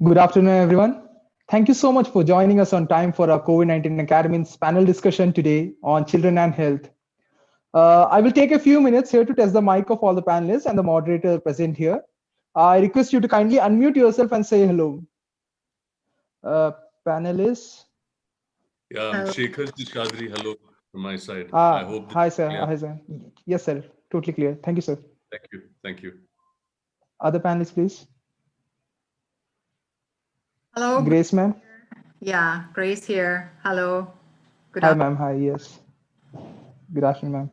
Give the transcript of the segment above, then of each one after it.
Good afternoon, everyone. Thank you so much for joining us on time for our COVID-19 Academy's panel discussion today on children and health. I will take a few minutes here to test the mic of all the panelists and the moderator present here. I request you to kindly unmute yourself and say hello. Uh, Panelists. Yeah, I'm Shekhar Chadri. Hello from my side. I hope. Hi, sir. Hi, sir. Yes, sir. Totally clear. Thank you, sir. Thank you. Thank you. Other panelists, please. Hello. Grace, ma'am. Yeah, Grace here. Hello. Good Hi, afternoon. ma'am. Hi, yes. Good afternoon,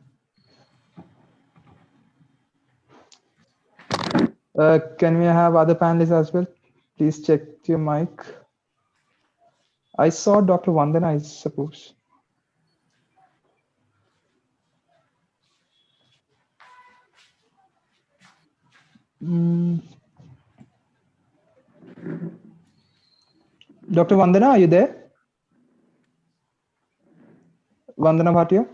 ma'am. Can we have other panelists as well? Please check your mic. I saw Dr. Vandana, I suppose. Dr. Vandana, are you there? Vandana Bhatia?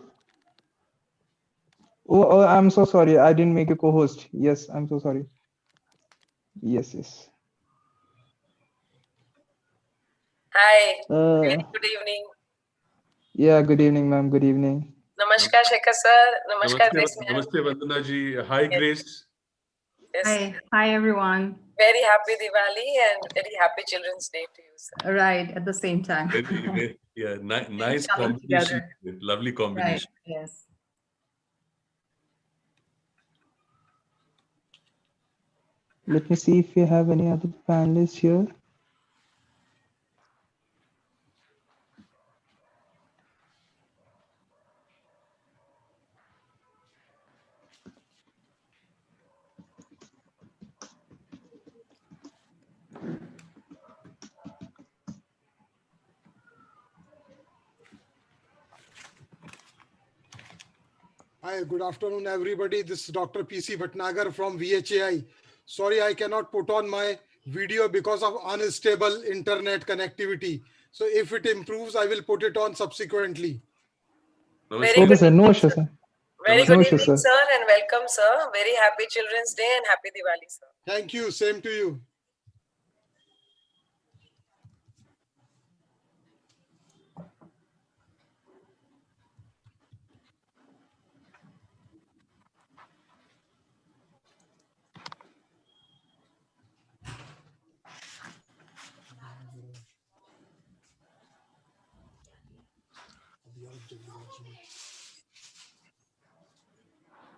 Oh, I'm so sorry. I didn't make a co-host. Yes, I'm so sorry. Yes. Hi. Good evening. Yeah, good evening, ma'am. Good evening. Namaskar, Shekhar sir. Namaskar, Grace ma'am. Namaste, Vandana ji. Hi, Grace. Yes. Hi, everyone. Very happy Diwali and very happy Children's Day to you, sir. Right, at the same time. Nice combination. Lovely combination. Right, yes. Let me see if we have any other panelists here. Hi, good afternoon, everybody. This is Dr. PC Bhatnagar from VHAI. Sorry, I cannot put on my video because of unstable internet connectivity. So if it improves, I will put it on subsequently. Okay, sir. No issue, sir. Very good evening, sir, and welcome, sir. Very happy Children's Day and happy Diwali, sir. Thank you. Same to you.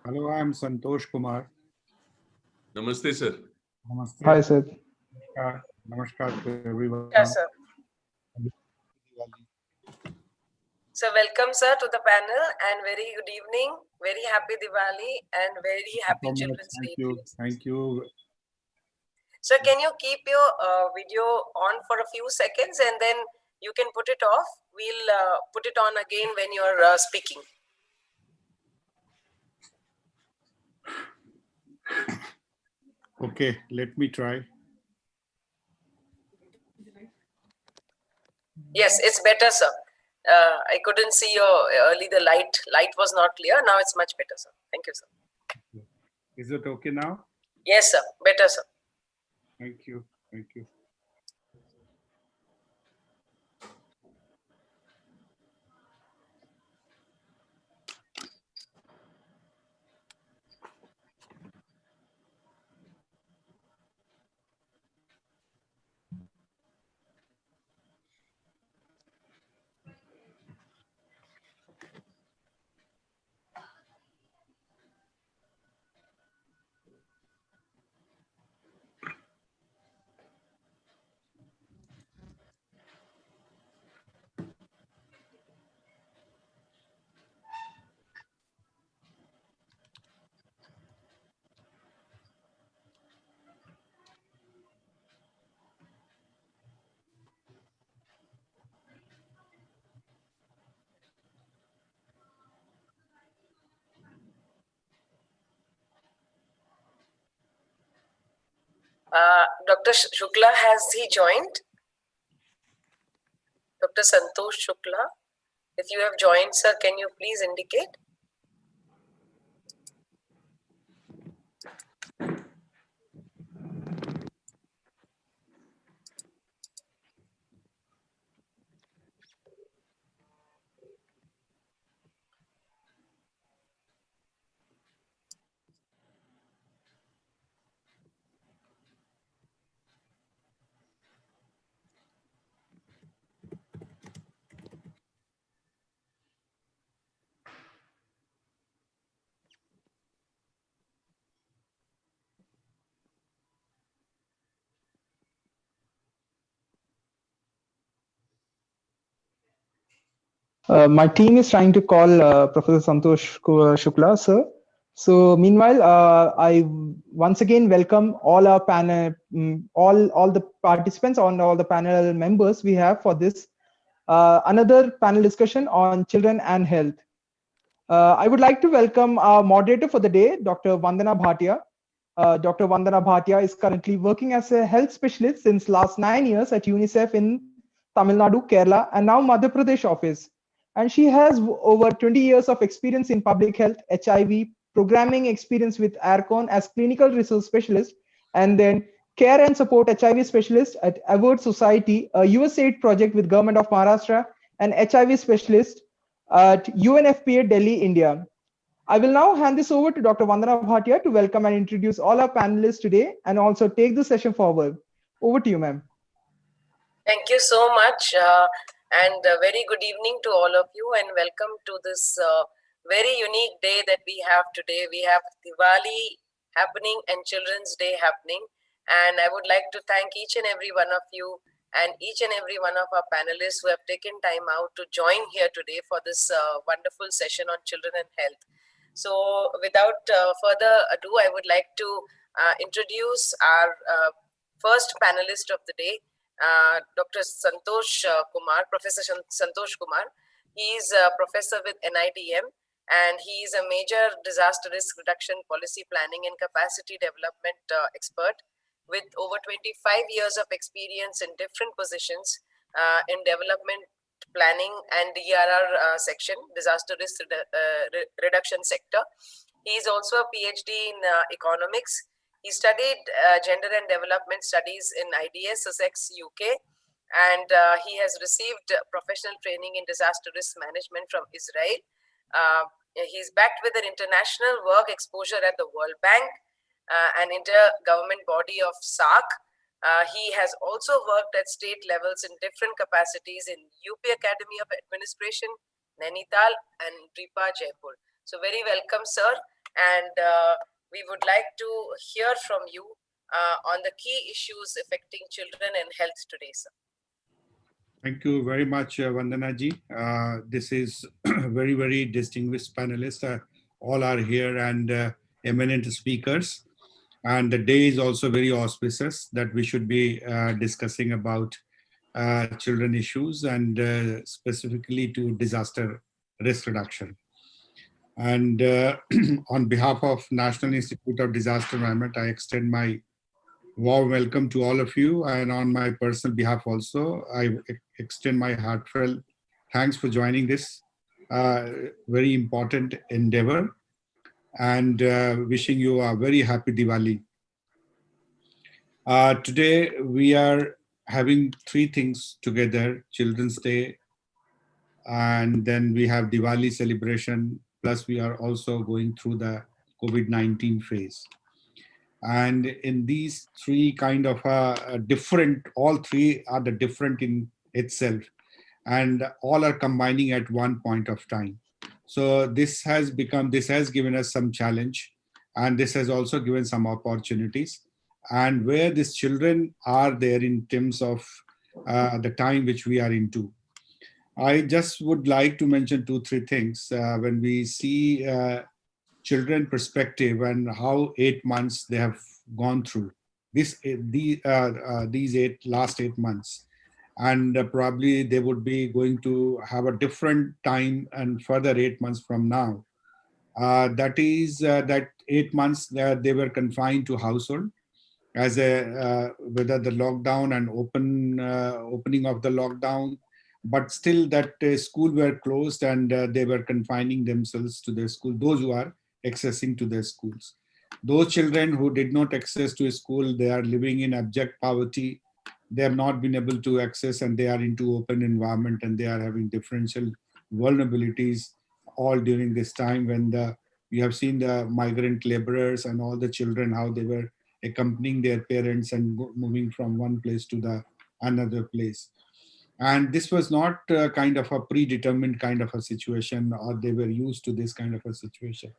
Hello, I am Santosh Kumar. Namaste, sir. Namaste. Hi, sir. Namaskar to everyone. Yes, sir. So welcome, sir, to the panel and very good evening. Very happy Diwali and very happy Children's Day. Thank you. So can you keep your video on for a few seconds and then you can put it off. We'll put it on again when you're speaking. Okay, let me try. Yes, it's better, sir. I couldn't see your early. The light was not clear. Now it's much better, sir. Thank you, sir. Is it okay now? Yes, sir. Better, sir. Thank you. Thank you. Dr. Shukla, has he joined? Dr. Santosh Shukla, if you have joined, sir, can you please indicate? My team is trying to call Professor Santosh Shukla, sir. So meanwhile, I once again welcome all our panel, all the participants, on all the panel members we have for this another panel discussion on children and health. I would like to welcome our moderator for the day, Dr. Vandana Bhatia. Dr. Vandana Bhatia is currently working as a health specialist since last 9 years at UNICEF in Tamil Nadu, Kerala, and now Madhya Pradesh office. And she has over 20 years of experience in public health, HIV, programming experience with ARCON as clinical research specialist, and then care and support HIV specialist at Award Society, a USAID project with Government of Maharashtra, and HIV specialist at UNFPA Delhi, India. I will now hand this over to Dr. Vandana Bhatia to welcome and introduce all our panelists today and also take the session forward. Over to you, ma'am. Thank you so much. And a very good evening to all of you, and welcome to this very unique day that we have today. We have Diwali happening and Children's Day happening. And I would like to thank each and every one of you and each and every one of our panelists who have taken time out to join here today for this wonderful session on children and health. So without further ado, I would like to introduce our first panelist of the day, Dr. Santosh Kumar, Professor Santosh Kumar. He is a professor with NIDM, and he is a major disaster risk reduction, policy planning, and capacity development expert with over 25 years of experience in different positions in development planning and DRR section, disaster risk reduction sector. He is also a PhD in economics. He studied gender and development studies in IDS, Sussex, UK, and he has received professional training in disaster risk management from Israel. He's backed with an international work exposure at the World Bank, an intergovernment body of SAARC. He has also worked at state levels in different capacities in UP Academy of Administration, Nainital, and DRIPA, Jaipur. So very welcome, sir. And we would like to hear from you on the key issues affecting children and health today, sir. Thank you very much, Vandana ji. This is very, very distinguished panelists. All are here and eminent speakers. And the day is also very auspicious that we should be discussing about children issues and specifically to disaster risk reduction. And on behalf of National Institute of Disaster Management, I extend my warm welcome to all of you. And on my personal behalf also, I extend my heartfelt thanks for joining this very important endeavor, and wishing you a very happy Diwali. Today, we are having three things together: Children's Day, and then we have Diwali celebration, plus we are also going through the COVID-19 phase. And in these three kind of different, all three are the different in itself, and all are combining at one point of time. So this has given us some challenge, and this has also given some opportunities. And where these children are there in terms of the time which we are into. I just would like to mention 2-3 things. When we see children perspective and how 8 months they have gone through, these last 8 months. And probably they would be going to have a different time and further 8 months from now. That is that 8 months they were confined to household as whether the lockdown and opening of the lockdown, but still that school were closed and they were confining themselves to their school, those who are accessing to their schools. Those children who did not access to a school, they are living in abject poverty. They have not been able to access, and they are into open environment, and they are having differential vulnerabilities all during this time when you have seen the migrant laborers and all the children, how they were accompanying their parents and moving from one place to the another place. And this was not kind of a predetermined kind of a situation, or they were used to this kind of a situation.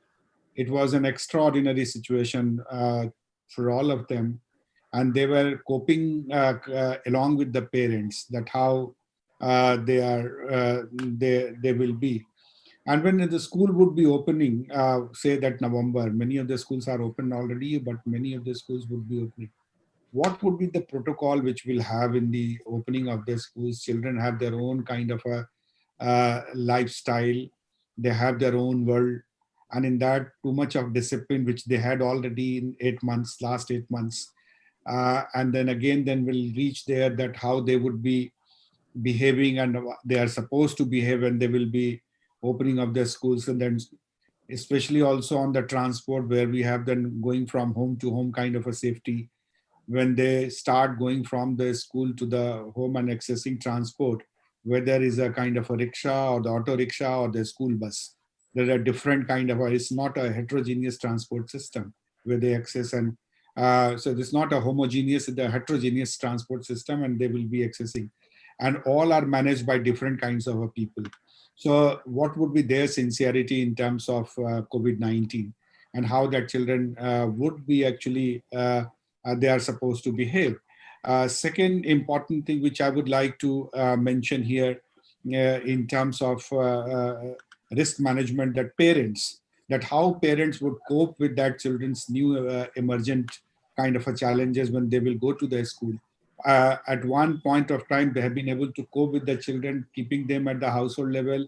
It was an extraordinary situation for all of them. And they were coping along with the parents, that how they will be. And when the school would be opening, say that November, many of the schools are open already, but many of the schools would be opening. What would be the protocol which we'll have in the opening of the schools? Children have their own kind of a lifestyle. They have their own world. And in that, too much of discipline, which they had already in 8 months, last 8 months. And then again, then we'll reach there that how they would be behaving and they are supposed to behave when they will be opening up their schools. And then especially also on the transport where we have them going from home to home kind of a safety. When they start going from the school to the home and accessing transport, whether is a kind of a rickshaw or the auto rickshaw or the school bus, there are different kind of, it's not a heterogeneous transport system where they access. And so it's not a homogeneous, the heterogeneous transport system, and they will be accessing. And all are managed by different kinds of people. So what would be their sincerity in terms of COVID-19 and how that children would be actually, they are supposed to behave. Second important thing which I would like to mention here in terms of risk management, that how parents would cope with that children's new emergent kind of a challenges when they will go to their school. At one point of time, they have been able to cope with the children, keeping them at the household level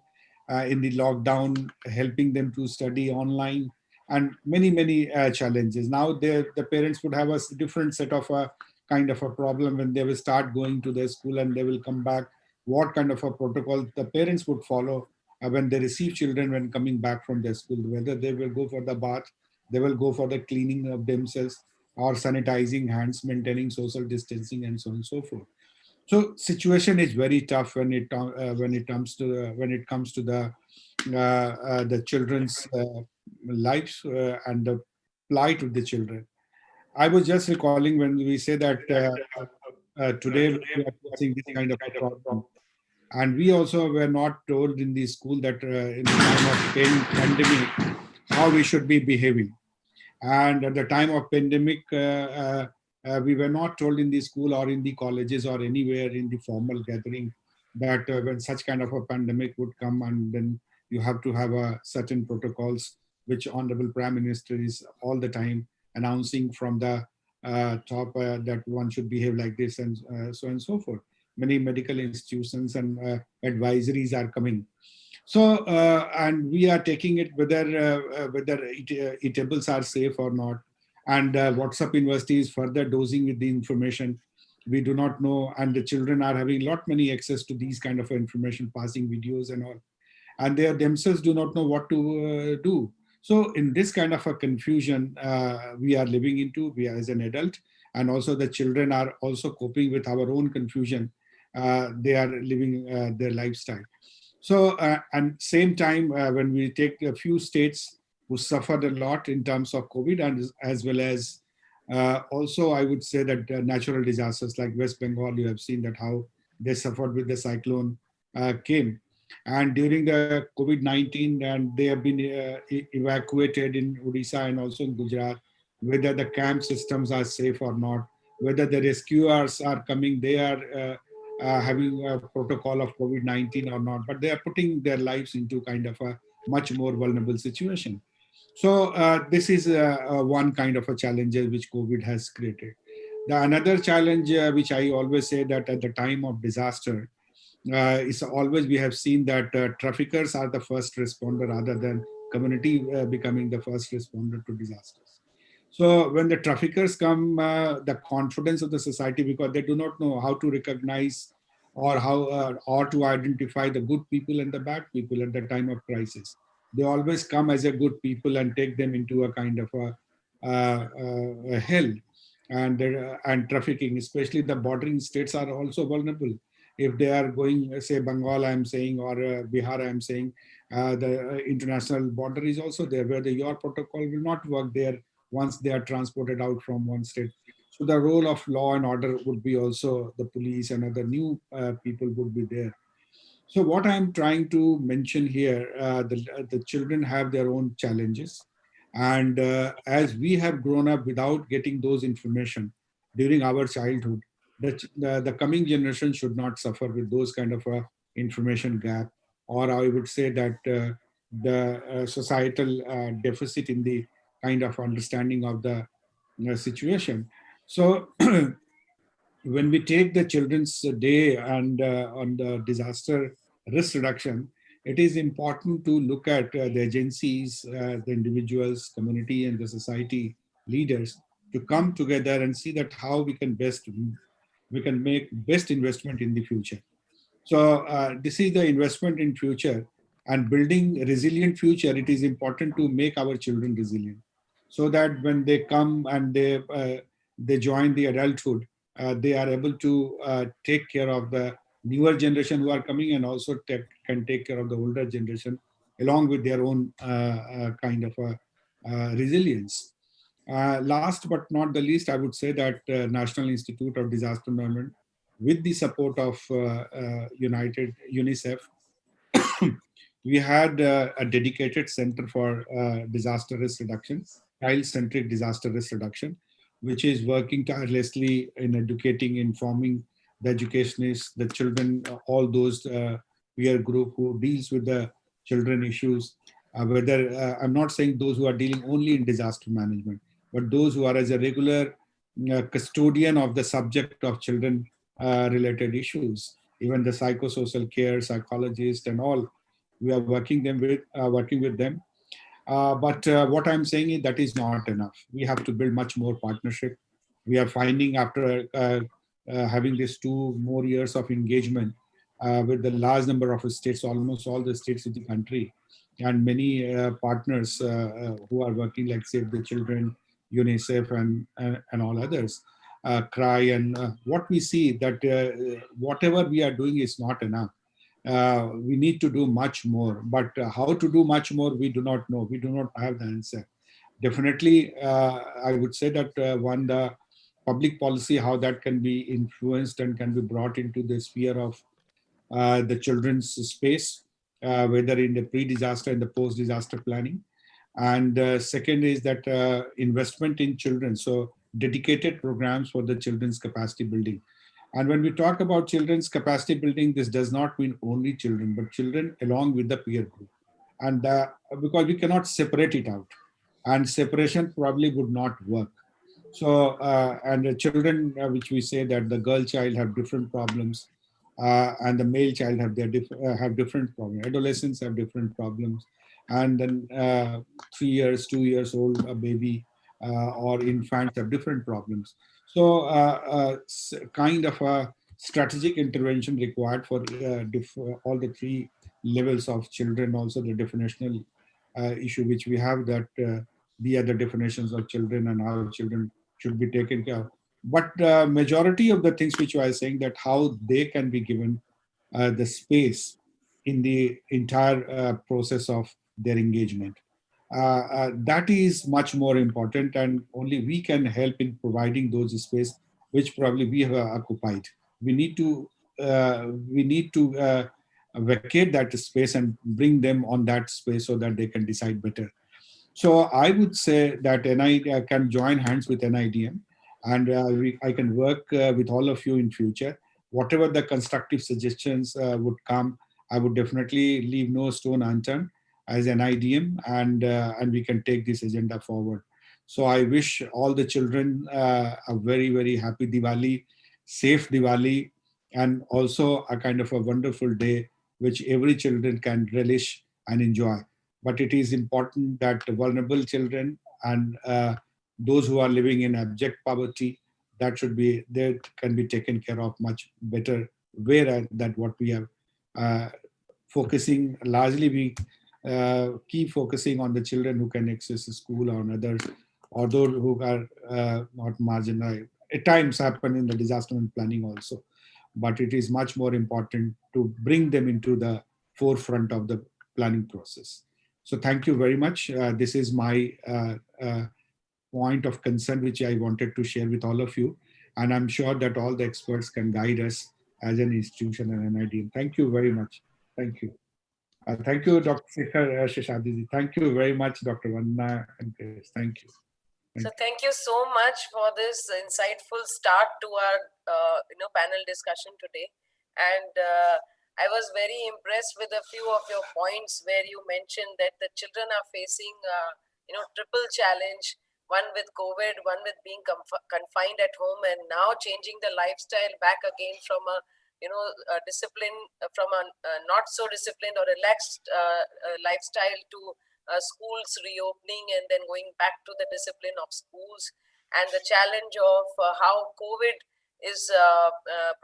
in the lockdown, helping them to study online, and many challenges. Now the parents would have a different set of a kind of a problem when they will start going to their school and they will come back. What kind of a protocol the parents would follow when they receive children when coming back from their school, whether they will go for the bath, they will go for the cleaning of themselves, or sanitizing hands, maintaining social distancing, and so on and so forth. So situation is very tough when it comes to the children's lives and the plight of the children. I was just recalling when we say that today we are facing this kind of a problem, and we also were not told in the school that in the time of pandemic how we should be behaving. And at the time of pandemic, we were not told in the school or in the colleges or anywhere in the formal gathering that when such kind of a pandemic would come, and then you have to have certain protocols, which Honorable Prime Minister is all the time announcing from the top that one should behave like this, and so on and so forth. Many medical institutions and advisories are coming. So, and we are taking it whether eatables are safe or not. And WhatsApp University is further dosing with the information. We do not know, and the children are having many access to these kind of information, passing videos and all. And they themselves do not know what to do. So in this kind of a confusion we are living into, we as an adult, and also the children are also coping with our own confusion. They are living their lifestyle. So, and same time, when we take a few states who suffered a lot in terms of COVID, and as well as also, I would say that natural disasters like West Bengal, you have seen that how they suffered with the cyclone came. And during the COVID-19, and they have been evacuated in Odisha and also in Gujarat, whether the camp systems are safe or not, whether the rescuers are coming, they are having a protocol of COVID-19 or not, but they are putting their lives into kind of a much more vulnerable situation. So this is one kind of a challenge which COVID has created. The another challenge which I always say that at the time of disaster, is always we have seen that traffickers are the first responder rather than community becoming the first responder to disasters. So when the traffickers come, the confidence of the society, because they do not know how to recognize or how or to identify the good people and the bad people at the time of crisis. They always come as a good people and take them into a kind of a hell. And trafficking, especially the bordering states, are also vulnerable. If they are going, say Bengal, I am saying, or Bihar, I am saying, the international border is also there, where your protocol will not work there once they are transported out from one state. So the role of law and order would be also the police and other new people would be there. So what I'm trying to mention here, the children have their own challenges. And as we have grown up without getting those information during our childhood, the coming generation should not suffer with those kind of a information gap, or I would say that the societal deficit in the kind of understanding of the situation. So when we take the Children's Day and on the disaster risk reduction, it is important to look at the agencies, the individuals, community, and the society leaders to come together and see that how we can make best investment in the future. So this is the investment in future, and building a resilient future. It is important to make our children resilient, so that when they come and they join the adulthood, they are able to take care of the newer generation who are coming, and also can take care of the older generation along with their own kind of resilience. Last but not the least, I would say that National Institute of Disaster Management, with the support of UNICEF, we had a dedicated center for disaster risk reduction, child-centric disaster risk reduction, which is working tirelessly in educating, informing the educationists, the children, all those peer group who deals with the children issues. I'm not saying those who are dealing only in disaster management, but those who are as a regular custodian of the subject of children related issues, even the psychosocial care, psychologists and all, we are working with them. But what I'm saying is that is not enough. We have to build much more partnership. We are finding after having these 2 more years of engagement with the large number of states, almost all the states in the country, and many partners who are working like Save the Children, UNICEF and all others, CRY, and what we see that whatever we are doing is not enough. We need to do much more, but how to do much more, we do not know. We do not have the answer. Definitely, I would say that the public policy, how that can be influenced and can be brought into the sphere of the children's space, whether in the pre-disaster and the post-disaster planning. And second is that investment in children, so dedicated programs for the children's capacity building. And when we talk about children's capacity building, this does not mean only children, but children along with the peer group. And because we cannot separate it out, and separation probably would not work. So, and the children, which we say that the girl child have different problems, and the male child have different problems. Adolescents have different problems, and then 3 years, 2 years old, a baby or infants have different problems. So kind of a strategic intervention required for all the 3 levels of children. Also the definitional issue which we have, that the other definitions of children and how children should be taken care of. But majority of the things which I was saying, that how they can be given the space in the entire process of their engagement. That is much more important, and only we can help in providing those space which probably we have occupied. We need to vacate that space and bring them on that space so that they can decide better. So I would say that NIDM can join hands with NIDM, and I can work with all of you in future. Whatever the constructive suggestions would come, I would definitely leave no stone unturned as NIDM, and we can take this agenda forward. So I wish all the children a very, very happy Diwali, safe Diwali, and also a kind of a wonderful day which every children can relish and enjoy. But it is important that vulnerable children and those who are living in abject poverty, that can be taken care of much better way than what we are focusing. Largely we keep focusing on the children who can access the school or others, or those who are not marginalized. At times happen in the disaster planning also, but it is much more important to bring them into the forefront of the planning process. So thank you very much. This is my point of concern which I wanted to share with all of you, and I'm sure that all the experts can guide us as an institution and NIDM. Thank you very much. Thank you. Thank you, Dr. Shekhar Seshadri. Thank you very much, Dr. Vandana and Grace. Thank you. So thank you so much for this insightful start to our panel discussion today. And I was very impressed with a few of your points where you mentioned that the children are facing triple challenge, one with COVID, one with being confined at home, and now changing the lifestyle back again from a discipline, from a not so disciplined or relaxed lifestyle to schools reopening and then going back to the discipline of schools, and the challenge of how COVID is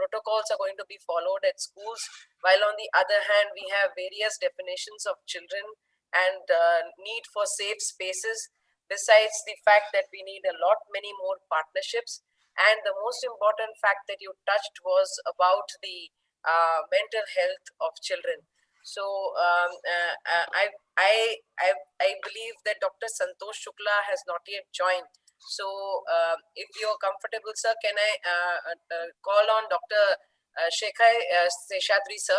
protocols are going to be followed at schools, while on the other hand we have various definitions of children and need for safe spaces, besides the fact that we need a lot many more partnerships. And the most important fact that you touched was about the mental health of children. So I believe that Dr. Santosh Shukla has not yet joined. So if you're comfortable, sir, can I call on Dr. Shekhar Seshadri, sir?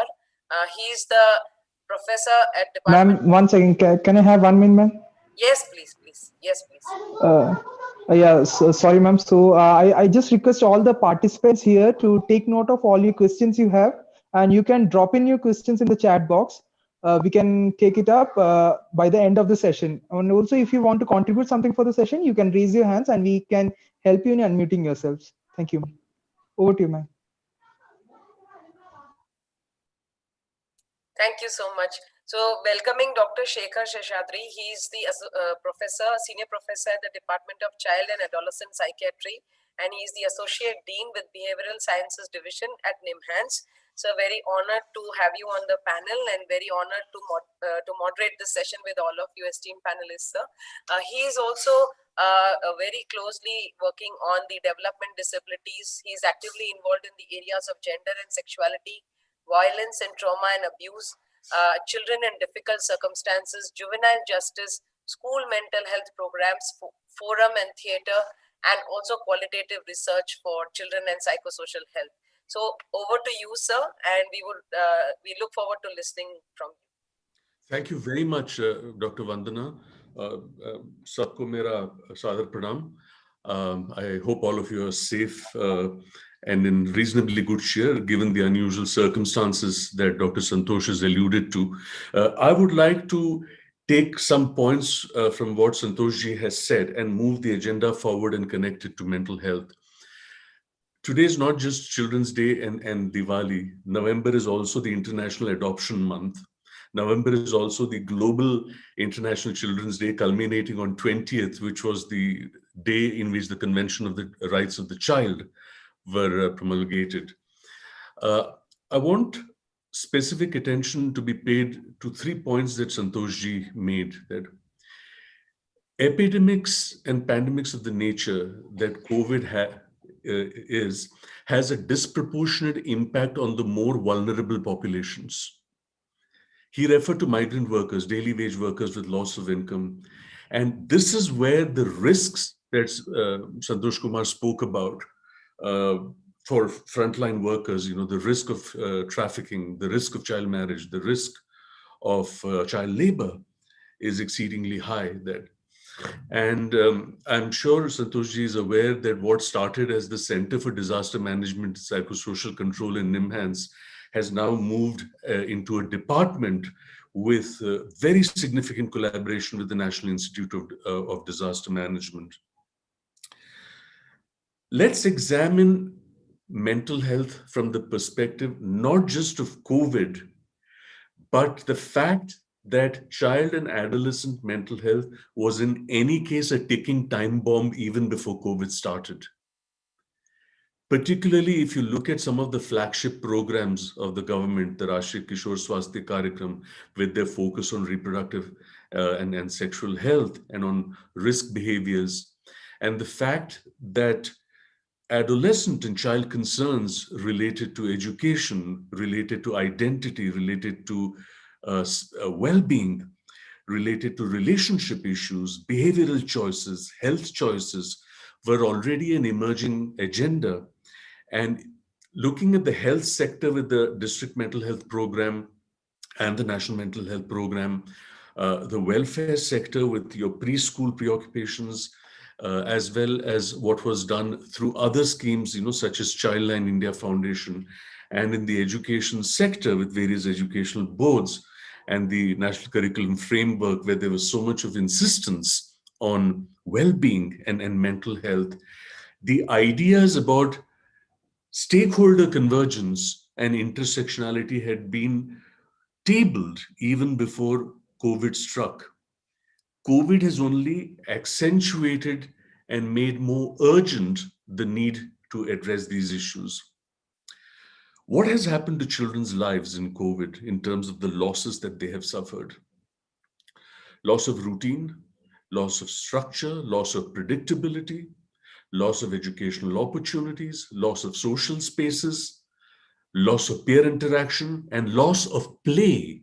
He's the professor at Department. Ma'am, 1 second. Can I have 1 minute, ma'am? Yes, please, please. Yes, please. Yeah, so, sorry, ma'am. So I just request all the participants here to take note of all your questions you have, and you can drop in your questions in the chat box. We can take it up by the end of the session. And also, if you want to contribute something for the session, you can raise your hands and we can help you in unmuting yourselves. Thank you. Over to you, ma'am. Thank you so much. So welcoming Dr. Shekhar Seshadri. He is the senior professor at the Department of Child and Adolescent Psychiatry, and he is the Associate Dean with Behavioral Sciences Division at NIMHANS. So very honored to have you on the panel and very honored to moderate this session with all of you esteemed panelists, sir. He is also very closely working on the development disabilities. He is actively involved in the areas of gender and sexuality, violence and trauma and abuse, children in difficult circumstances, juvenile justice, school mental health programs, forum and theater, and also qualitative research for children and psychosocial health. So over to you, sir, and we look forward to listening from you. Thank you very much, Dr. Vandana. Sabko mera sadar pranam. I hope all of you are safe and in reasonably good cheer, given the unusual circumstances that Dr. Santosh has alluded to. I would like to take some points from what Santoshji has said and move the agenda forward and connect it to mental health. Today is not just Children's Day and Diwali. November is also the International Adoption Month. November is also the Global International Children's Day, culminating on 20th, which was the day in which the Convention of the Rights of the Child were promulgated. I want specific attention to be paid to 3 points that Santoshji made. That epidemics and pandemics of the nature that COVID has a disproportionate impact on the more vulnerable populations. He referred to migrant workers, daily wage workers with loss of income. And this is where the risks that Santosh Kumar spoke about for frontline workers, the risk of trafficking, the risk of child marriage, the risk of child labor is exceedingly high there. And I'm sure Santoshji is aware that what started as the Center for Disaster Management and Psychosocial Control in NIMHANS has now moved into a department with very significant collaboration with the National Institute of Disaster Management. Let's examine mental health from the perspective not just of COVID, but the fact that child and adolescent mental health was in any case a ticking time bomb even before COVID started. Particularly if you look at some of the flagship programs of the government, the Rashtriya Kishore Swasthya Karyakram, with their focus on reproductive and sexual health and on risk behaviors, and the fact that adolescent and child concerns related to education, related to identity, related to well-being, related to relationship issues, behavioral choices, health choices were already an emerging agenda. And looking at the health sector with the district mental health program and the national mental health program, the welfare sector with your preschool preoccupations, as well as what was done through other schemes, such as Childline India Foundation, and in the education sector with various educational boards and the National Curriculum Framework, where there was so much of insistence on well-being and mental health. The ideas about stakeholder convergence and intersectionality had been tabled even before COVID struck. COVID has only accentuated and made more urgent the need to address these issues. What has happened to children's lives in COVID in terms of the losses that they have suffered? Loss of routine, loss of structure, loss of predictability, loss of educational opportunities, loss of social spaces, loss of peer interaction, and loss of play.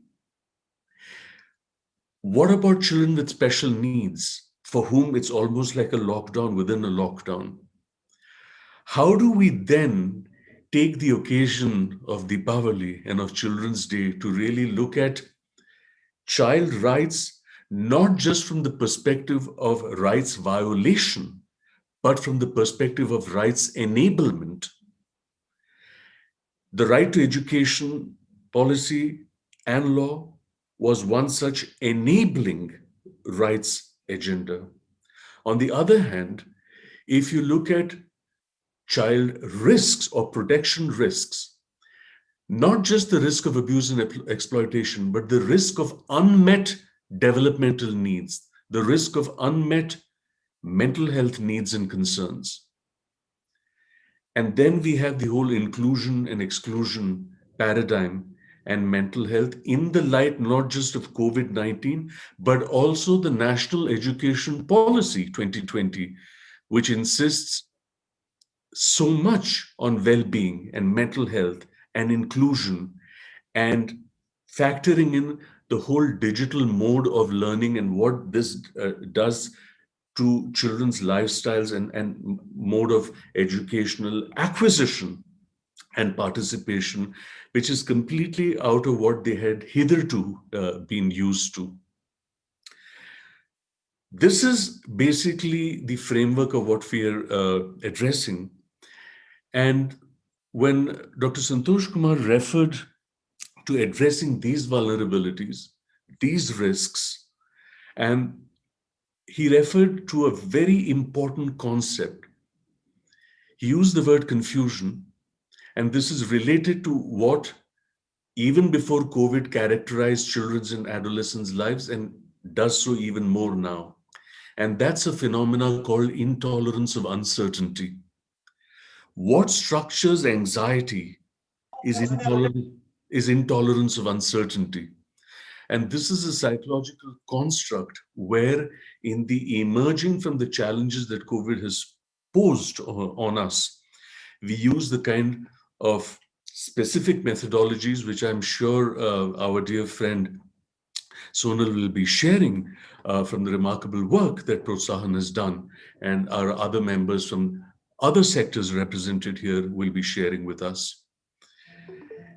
What about children with special needs, for whom it's almost like a lockdown within a lockdown? How do we then take the occasion of Deepavali and of Children's Day to really look at child rights, not just from the perspective of rights violation, but from the perspective of rights enablement? The right to education policy and law was one such enabling rights agenda. On the other hand, if you look at child risks or protection risks, not just the risk of abuse and exploitation, but the risk of unmet developmental needs, the risk of unmet mental health needs and concerns. And then we have the whole inclusion and exclusion paradigm and mental health in the light not just of COVID-19, but also the National Education Policy 2020, which insists so much on well-being and mental health and inclusion, and factoring in the whole digital mode of learning and what this does to children's lifestyles and mode of educational acquisition and participation, which is completely out of what they had hitherto been used to. This is basically the framework of what we are addressing. And when Dr. Santosh Kumar referred to addressing these vulnerabilities, these risks, and he referred to a very important concept. He used the word confusion, and this is related to what, even before COVID, characterized children's and adolescents' lives and does so even more now. And that's a phenomenon called intolerance of uncertainty. What structures anxiety is intolerance of uncertainty. And this is a psychological construct where, in the emerging from the challenges that COVID has posed on us, we use the kind of specific methodologies, which I'm sure our dear friend Sonal will be sharing from the remarkable work that Protsahan has done, and our other members from other sectors represented here will be sharing with us.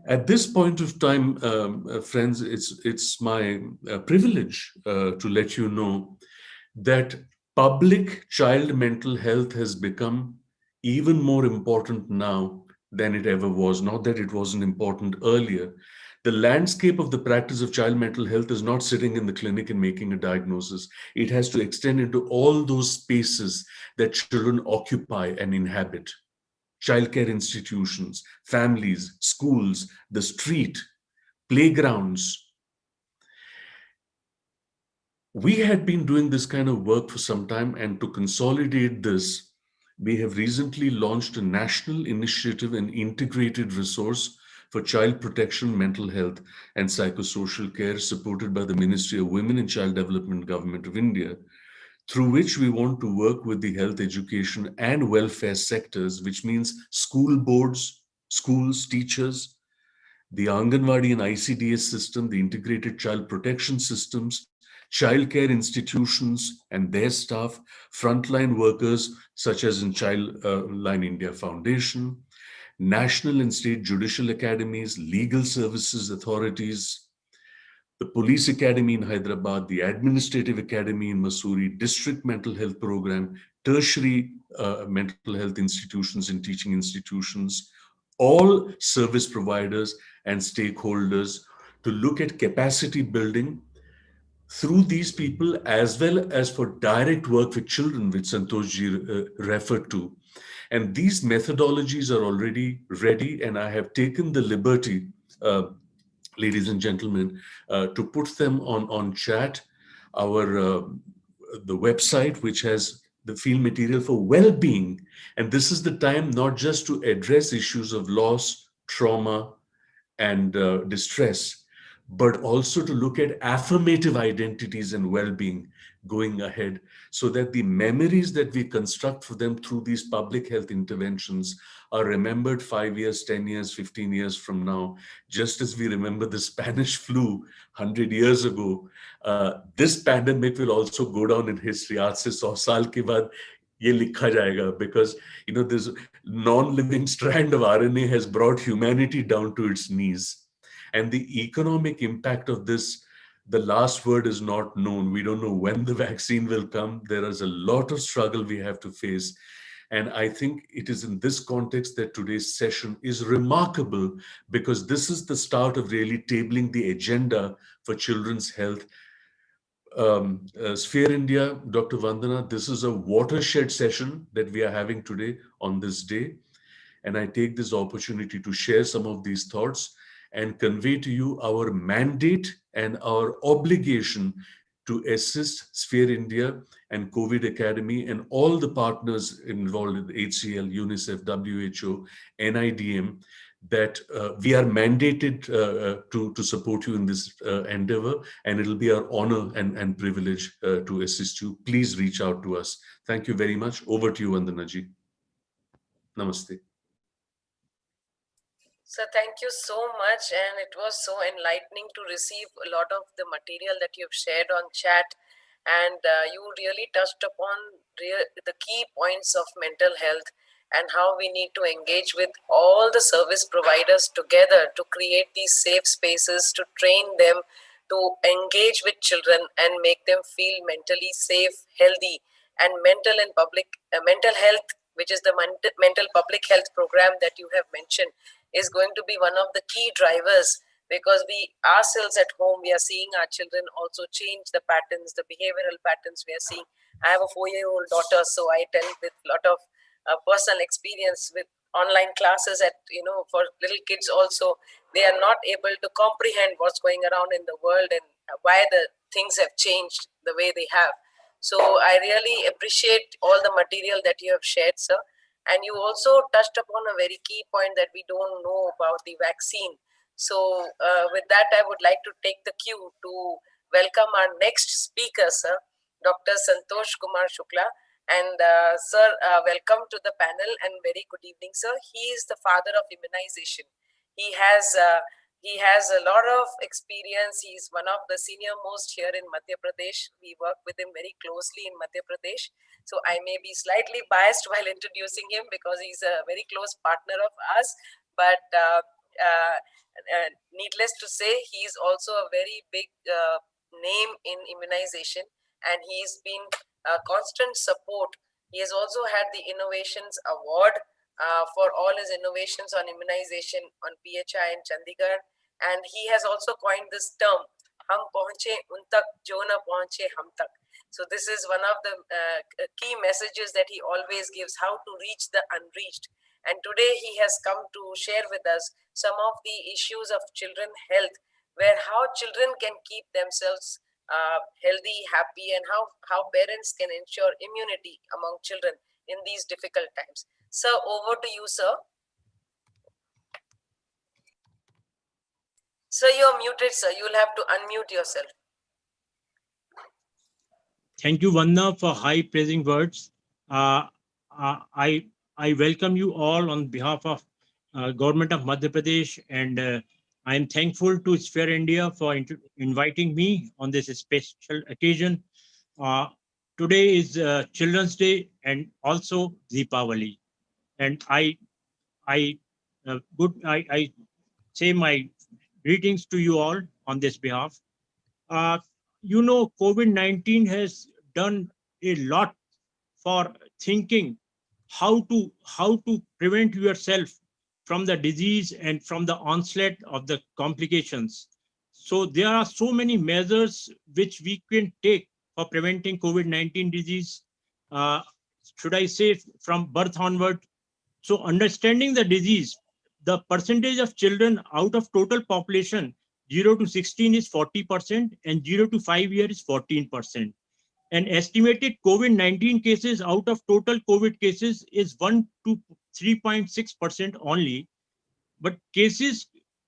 At this point of time, friends, it's my privilege to let you know that public child mental health has become even more important now than it ever was. Not that it wasn't important earlier. The landscape of the practice of child mental health is not sitting in the clinic and making a diagnosis. It has to extend into all those spaces that children occupy and inhabit. Childcare institutions, families, schools, the street, playgrounds. We had been doing this kind of work for some time, and to consolidate this, we have recently launched a national initiative and integrated resource for child protection, mental health, and psychosocial care, supported by the Ministry of Women and Child Development, Government of India, through which we want to work with the health, education, and welfare sectors, which means school boards, schools, teachers, the Anganwadi and ICDS system, the integrated child protection systems, childcare institutions and their staff, frontline workers such as in Childline India Foundation, national and state judicial academies, legal services authorities, the Police Academy in Hyderabad, the Administrative Academy in Mussoorie, District Mental Health Program, tertiary mental health institutions and teaching institutions, all service providers and stakeholders, to look at capacity building through these people, as well as for direct work with children, which Santoshji referred to. And these methodologies are already ready, and I have taken the liberty, ladies and gentlemen, to put them on chat. The website, which has the field material for well-being. And this is the time not just to address issues of loss, trauma, and distress, but also to look at affirmative identities and well-being going ahead, so that the memories that we construct for them through these public health interventions are remembered 5 years, 10 years, 15 years from now. Just as we remember the Spanish flu 100 years ago, this pandemic will also go down in history. Aaj se 100 saal ke baad ye likha jayega, because this non-living strand of RNA has brought humanity down to its knees. And the economic impact of this, the last word is not known. We don't know when the vaccine will come. There is a lot of struggle we have to face. And I think it is in this context that today's session is remarkable, because this is the start of really tabling the agenda for children's health. Sphere India, Dr. Vandana, this is a watershed session that we are having today on this day. And I take this opportunity to share some of these thoughts and convey to you our mandate and our obligation to assist Sphere India and COVID Academy and all the partners involved in HCL, UNICEF, WHO, NIDM, that we are mandated to support you in this endeavor, and it'll be our honor and privilege to assist you. Please reach out to us. Thank you very much. Over to you, Vandana ji. Namaste. So thank you so much, and it was so enlightening to receive a lot of the material that you've shared on chat, and you really touched upon the key points of mental health and how we need to engage with all the service providers together to create these safe spaces, to train them to engage with children and make them feel mentally safe, healthy, and mental health, which is the mental public health program that you have mentioned, is going to be one of the key drivers, because we ourselves at home, we are seeing our children also change the patterns, the behavioral patterns we are seeing. I have a 4-year-old daughter, so I tell with a lot of personal experience with online classes for little kids also. They are not able to comprehend what's going around in the world and why the things have changed the way they have. So I really appreciate all the material that you have shared, sir. And you also touched upon a very key point that we don't know about the vaccine. So with that, I would like to take the cue to welcome our next speaker, sir, Dr. Santosh Kumar Shukla. And sir, welcome to the panel and very good evening, sir. He is the father of immunization. He has a lot of experience. He's one of the senior most here in Madhya Pradesh. We work with him very closely in Madhya Pradesh. So I may be slightly biased while introducing him, because he's a very close partner of ours. But needless to say, he's also a very big name in immunization, and he's been a constant support. He has also had the Innovations Award for all his innovations on immunization on PHI in Chandigarh. And he has also coined this term, "Hum pahunche un tak, jo na pahunche hum tak." So this is one of the key messages that he always gives, how to reach the unreached. And today he has come to share with us some of the issues of children health, where how children can keep themselves healthy, happy, and how parents can ensure immunity among children in these difficult times. Sir, over to you, sir. Sir, you're muted, sir. You'll have to unmute yourself. Thank you, Vandana, for high praising words. I welcome you all on behalf of Government of Madhya Pradesh, and I am thankful to Sphere India for inviting me on this special occasion. Today is Children's Day and also Deepavali, and I say my greetings to you all on this behalf. COVID-19 has done a lot for thinking how to prevent yourself from the disease and from the onslaught of the complications. So there are so many measures which we can take for preventing COVID-19 disease. Should I say from birth onward? So understanding the disease, the percentage of children out of total population 0 to 16 is 40% and 0 to 5 years is 14%. And estimated COVID-19 cases out of total COVID cases is 1 to 3.6% only. But cases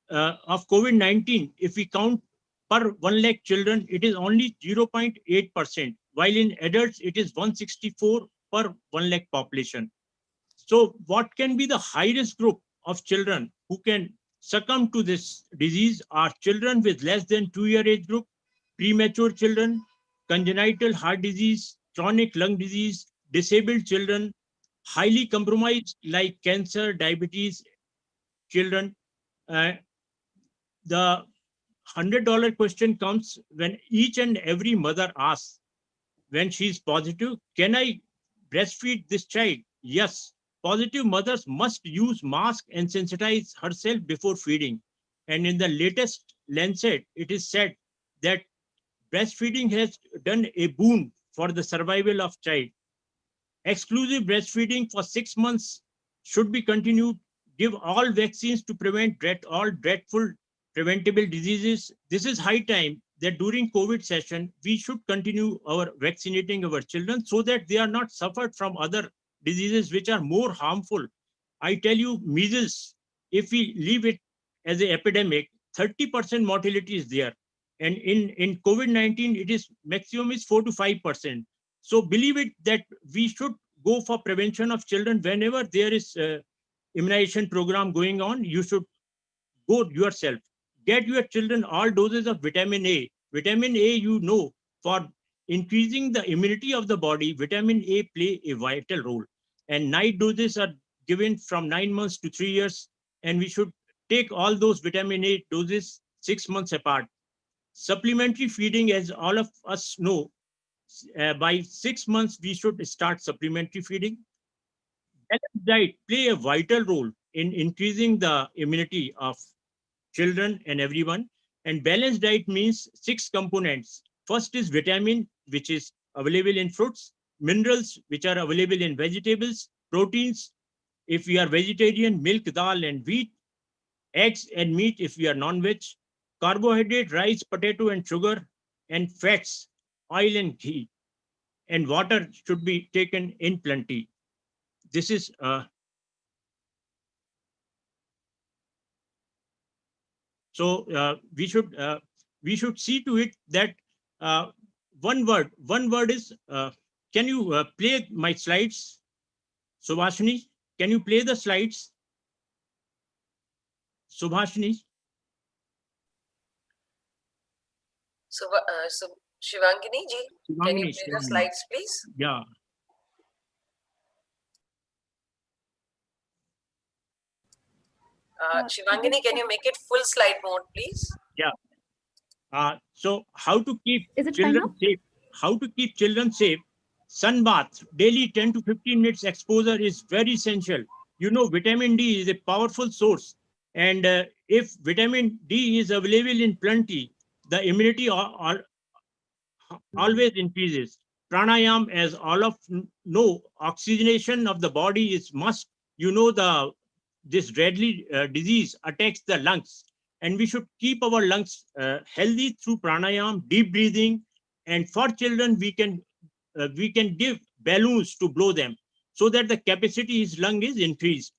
of COVID-19, if we count per 1 lakh children, it is only 0.8%, while in adults, it is 164 per 1 lakh population. So what can be the highest group of children who can succumb to this disease are children with less than 2-year age group, premature children, congenital heart disease, chronic lung disease, disabled children, highly compromised like cancer, diabetes children. The $100 question comes when each and every mother asks, when she's positive, can I breastfeed this child? Yes. Positive mothers must use mask and sensitize herself before feeding. And in the latest Lancet, it is said that breastfeeding has done a boon for the survival of child. Exclusive breastfeeding for 6 months should be continued. Give all vaccines to prevent all dreadful preventable diseases. This is high time that during COVID session, we should continue our vaccinating our children so that they are not suffered from other diseases which are more harmful. I tell you, measles, if we leave it as an epidemic, 30% mortality is there. And in COVID-19, it is maximum is 4 to 5%. So believe it that we should go for prevention of children whenever there is a immunization program going on. You should go yourself. Get your children all doses of vitamin A. Vitamin A, you know, for increasing the immunity of the body, vitamin A play a vital role. And night doses are given from 9 months to 3 years. And we should take all those vitamin A doses 6 months apart. Supplementary feeding, as all of us know, by 6 months, we should start supplementary feeding. Balanced diet play a vital role in increasing the immunity of children and everyone. And balanced diet means 6 components. First is vitamin, which is available in fruits, minerals, which are available in vegetables, proteins, if we are vegetarian, milk, dal, and wheat, eggs and meat, if we are non-veg, carbohydrate, rice, potato, and sugar, and fats, oil and ghee, and water should be taken in plenty. This is we should see to it that one word is, can you play my slides? Subhashini, can you play the slides? Subhashini. So, Shivangini ji, can you play the slides, please? Yeah. Shivangini, can you make it full slide mode, please? Yeah. So how to keep children safe? How to keep children safe? Sunbath, daily 10 to 15 minutes exposure is very essential. You know, vitamin D is a powerful source. And if vitamin D is available in plenty, the immunity always increases. Pranayam, as all of know, oxygenation of the body is must. You know, this deadly disease attacks the lungs, and we should keep our lungs healthy through pranayam, deep breathing. And for children, we can give balloons to blow them so that the capacity of lung is increased.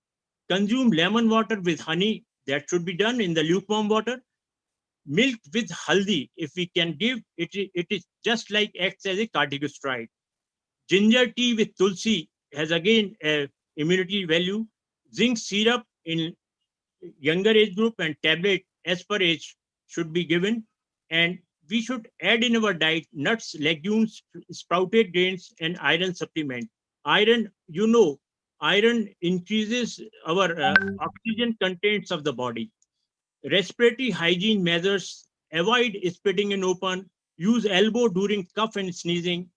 Consume lemon water with honey. That should be done in the lukewarm water. Milk with haldi, if we can give it, it is just like acts as a corticosteroid. Ginger tea with tulsi has again a immunity value. Zinc syrup in younger age group and tablet as per age should be given. And we should add in our diet nuts, legumes, sprouted grains, and iron supplement. Iron, you know, iron increases our oxygen contents of the body. Respiratory hygiene measures, avoid spitting in open, use elbow during cough and sneezing,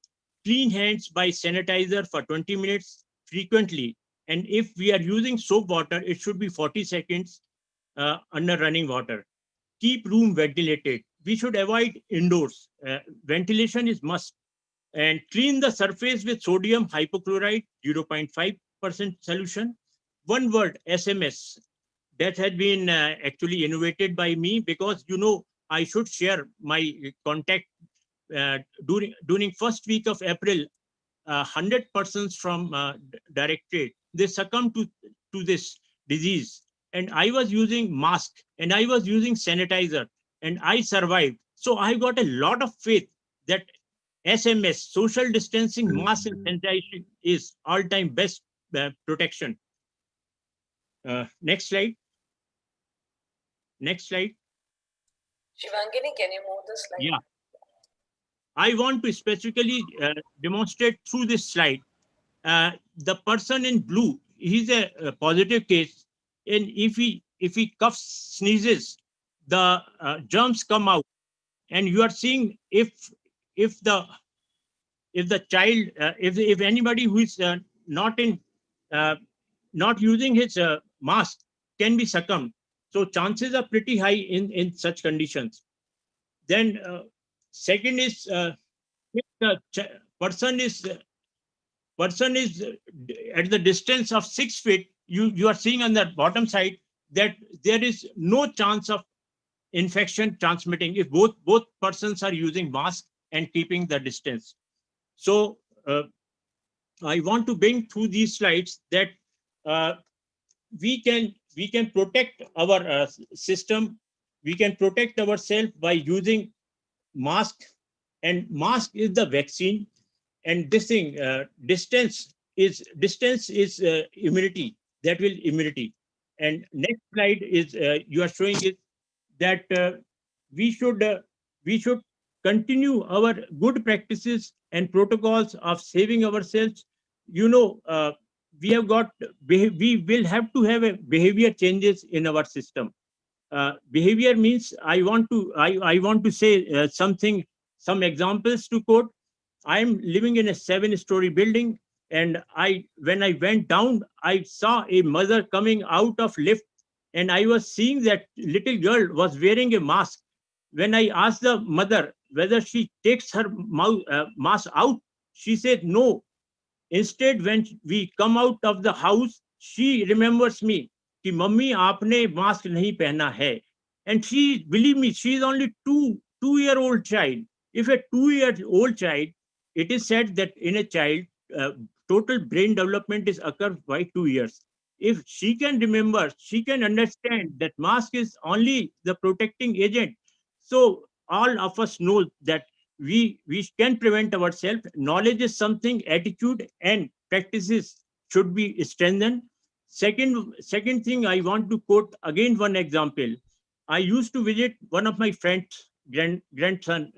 clean hands by sanitizer for 20 minutes frequently. And if we are using soap water, it should be 40 seconds under running water. Keep room ventilated. We should avoid indoors. Ventilation is must. And clean the surface with sodium hypochlorite, 0.5% solution. One word, SMS. That had been actually innovated by me, because I should share my contact during first week of April. 100 persons from directorate, they succumbed to this disease, and I was using mask and I was using sanitizer and I survived. So I got a lot of faith that SMS, social distancing, mask and sanitization, is all-time best protection. Next slide. Next slide. Shivangini, can you move the slide? Yeah. I want to specifically demonstrate through this slide. The person in blue, he's a positive case, and if he coughs, sneezes, the germs come out, and you are seeing if the child, if anybody who is not using his mask can be succumbed. So chances are pretty high in such conditions. Then second is if the person is at the distance of 6 feet, you are seeing on the bottom side that there is no chance of infection transmitting if both persons are using mask and keeping the distance. So I want to bring through these slides that we can protect our system. We can protect ourselves by using mask, and mask is the vaccine. And this thing, distance is immunity. That will immunity. And next slide is you are showing it that we should continue our good practices and protocols of saving ourselves. We will have to have a behavior changes in our system. Behavior means I want to say something, some examples to quote. I'm living in a 7-story building, and when I went down, I saw a mother coming out of lift, and I was seeing that little girl was wearing a mask. When I asked the mother whether she takes her mask out, she said no. Instead, when we come out of the house, she remembers me. कि mummy आपने mask नहीं पहना है. And she, believe me, she is only two-year-old child. If a 2-year-old child, it is said that in a child, total brain development is occurs by 2 years. If she can remember, she can understand that mask is only the protecting agent. So all of us know that we can prevent ourselves. Knowledge is something, attitude and practices should be strengthened. Second thing, I want to quote again one example. I used to visit one of my friends' grandson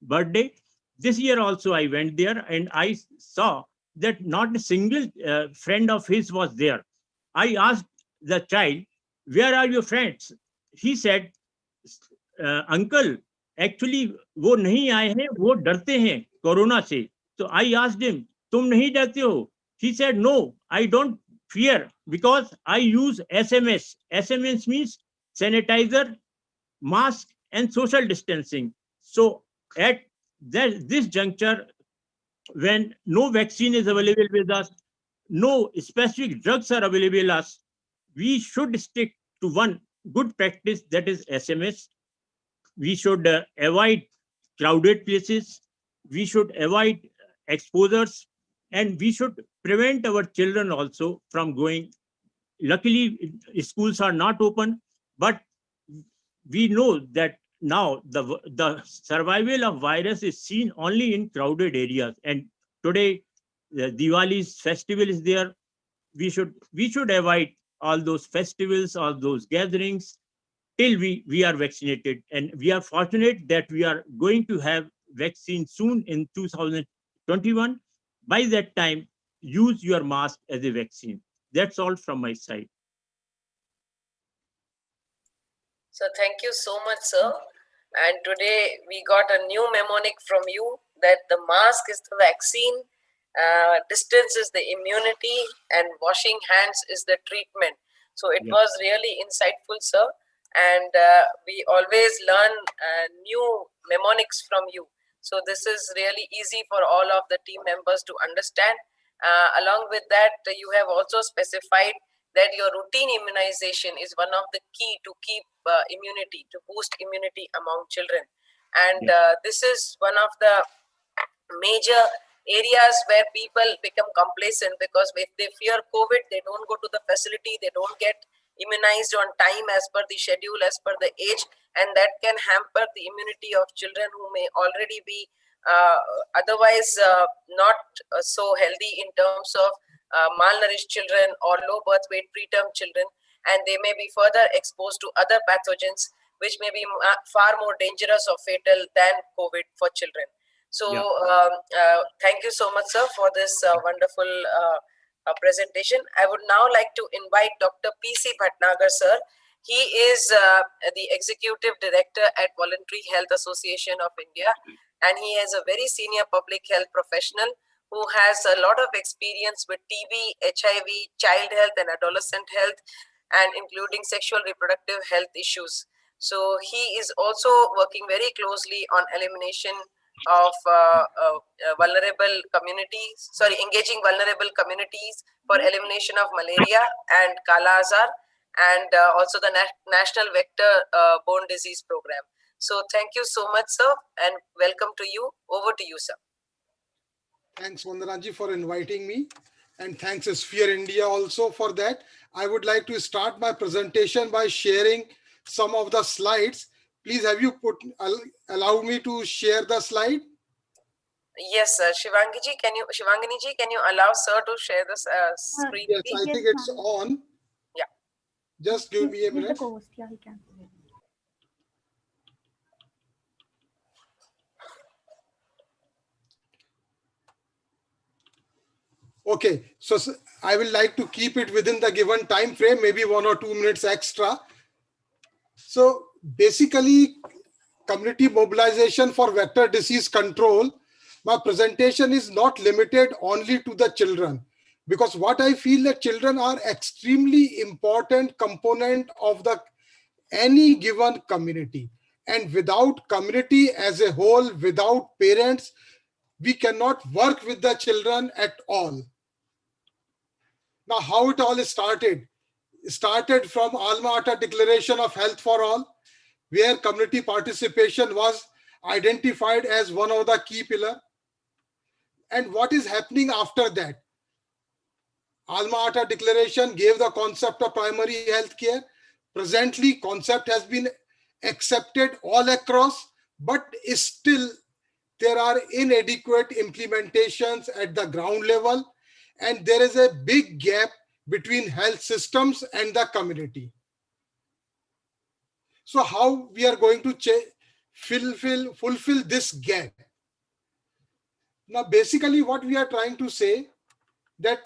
birthday. This year also I went there, and I saw that not a single friend of his was there. I asked the child, where are your friends? He said, uncle, actually वो नहीं आए हैं, वो डरते हैं corona से. So I asked him, तुम नहीं डरते हो? He said, no, I don't fear, because I use SMS. SMS means sanitizer, mask and social distancing. So at this juncture, when no vaccine is available with us, no specific drugs are available with us, we should stick to one good practice, that is SMS. We should avoid crowded places. We should avoid exposures, and we should prevent our children also from going. Luckily, schools are not open, but we know that now the survival of virus is seen only in crowded areas. And today, the Diwali's festival is there. We should avoid all those festivals, all those gatherings, till we are vaccinated. And we are fortunate that we are going to have vaccine soon in 2021. By that time, use your mask as a vaccine. That's all from my side. So thank you so much, sir. And today we got a new mnemonic from you. that the mask is the vaccine, distance is the immunity, and washing hands is the treatment. So it Yeah. was really insightful, sir. And we always learn new mnemonics from you. So this is really easy for all of the team members to understand. Along with that, you have also specified that your routine immunization is one of the key to keep immunity, to boost immunity among children. And this is one of the major areas where people become complacent, because if they fear COVID, they don't go to the facility, they don't get immunized on time as per the schedule, as per the age, and that can hamper the immunity of children who may already be otherwise not so healthy in terms of malnourished children or low birth weight preterm children, and they may be further exposed to other pathogens which may be far more dangerous or fatal than COVID for children. So thank you so much, sir, for this wonderful presentation. I would now like to invite Dr. P.C. Bhatnagar, sir. He is the Executive Director at Voluntary Health Association of India, and he is a very senior public health professional who has a lot of experience with TB, HIV, child health and adolescent health, and including sexual reproductive health issues. So he is also working very closely on elimination of engaging vulnerable communities for elimination of malaria and Kala Azar, and also the National Vector-Borne Disease Program. So thank you so much, sir, and welcome to you. Over to you, sir. Thanks, Vandanaji, for inviting me. And thanks Sphere India also for that. I would like to start my presentation by sharing some of the slides. Please, have you allow me to share the slide? Yes, sir. Shivangini ji, can you allow sir to share this screen? Yes, please? I think it's on. Yeah. Just give me a minute. Yeah, he can. Okay, so I will like to keep it within the given time frame, maybe 1 or 2 minutes extra. So basically, community mobilization for vector disease control. My presentation is not limited only to the children, because what I feel that children are extremely important component of any given community. And without community as a whole, without parents, we cannot work with the children at all. Now, how it all started? It started from Alma Ata Declaration of Health for All, where community participation was identified as one of the key pillars. And what is happening after that? Alma Ata Declaration gave the concept of primary health care. Presently, concept has been accepted all across, but still there are inadequate implementations at the ground level, and there is a big gap between health systems and the community. So how we are going to fulfill this gap? Now, basically what we are trying to say, that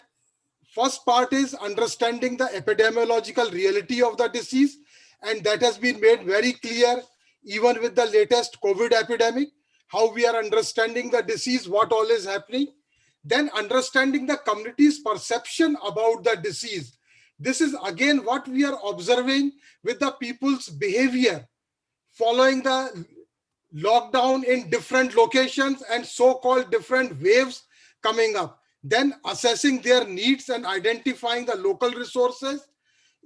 first part is understanding the epidemiological reality of the disease, and that has been made very clear even with the latest COVID epidemic, how we are understanding the disease, what all is happening. Then understanding the community's perception about the disease. This is again what we are observing with the people's behavior following the lockdown in different locations and so-called different waves coming up. Then assessing their needs and identifying the local resources,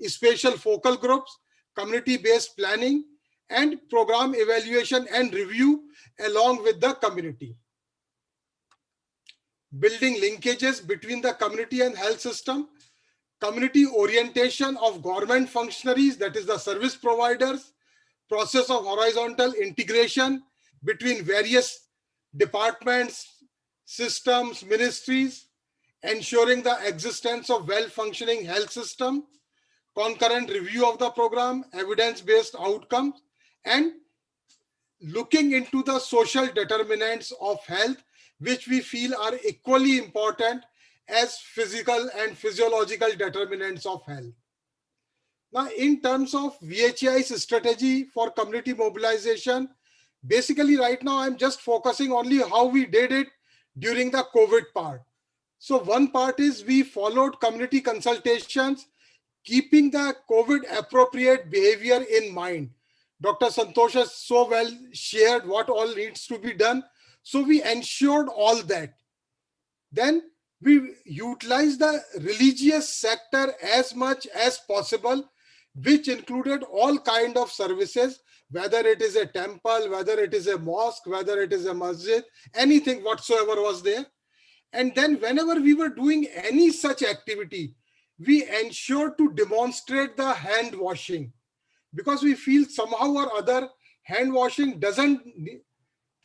spatial focal groups, community-based planning, and program evaluation and review along with the community. Building linkages between the community and health system, community orientation of government functionaries, that is the service providers, process of horizontal integration between various departments, systems, ministries, ensuring the existence of well-functioning health system, concurrent review of the program, evidence-based outcomes, and looking into the social determinants of health, which we feel are equally important as physical and physiological determinants of health. Now, in terms of VHAI's strategy for community mobilization, Basically, right now, I'm just focusing only how we did it during the COVID part. So one part is we followed community consultations, keeping the COVID appropriate behavior in mind. Dr. Santosh has so well shared what all needs to be done. So we ensured all that. Then we utilized the religious sector as much as possible, which included all kind of services, whether it is a temple, whether it is a mosque, whether it is a masjid, anything whatsoever was there. And then whenever we were doing any such activity, we ensured to demonstrate the hand washing, because we feel somehow or other hand washing doesn't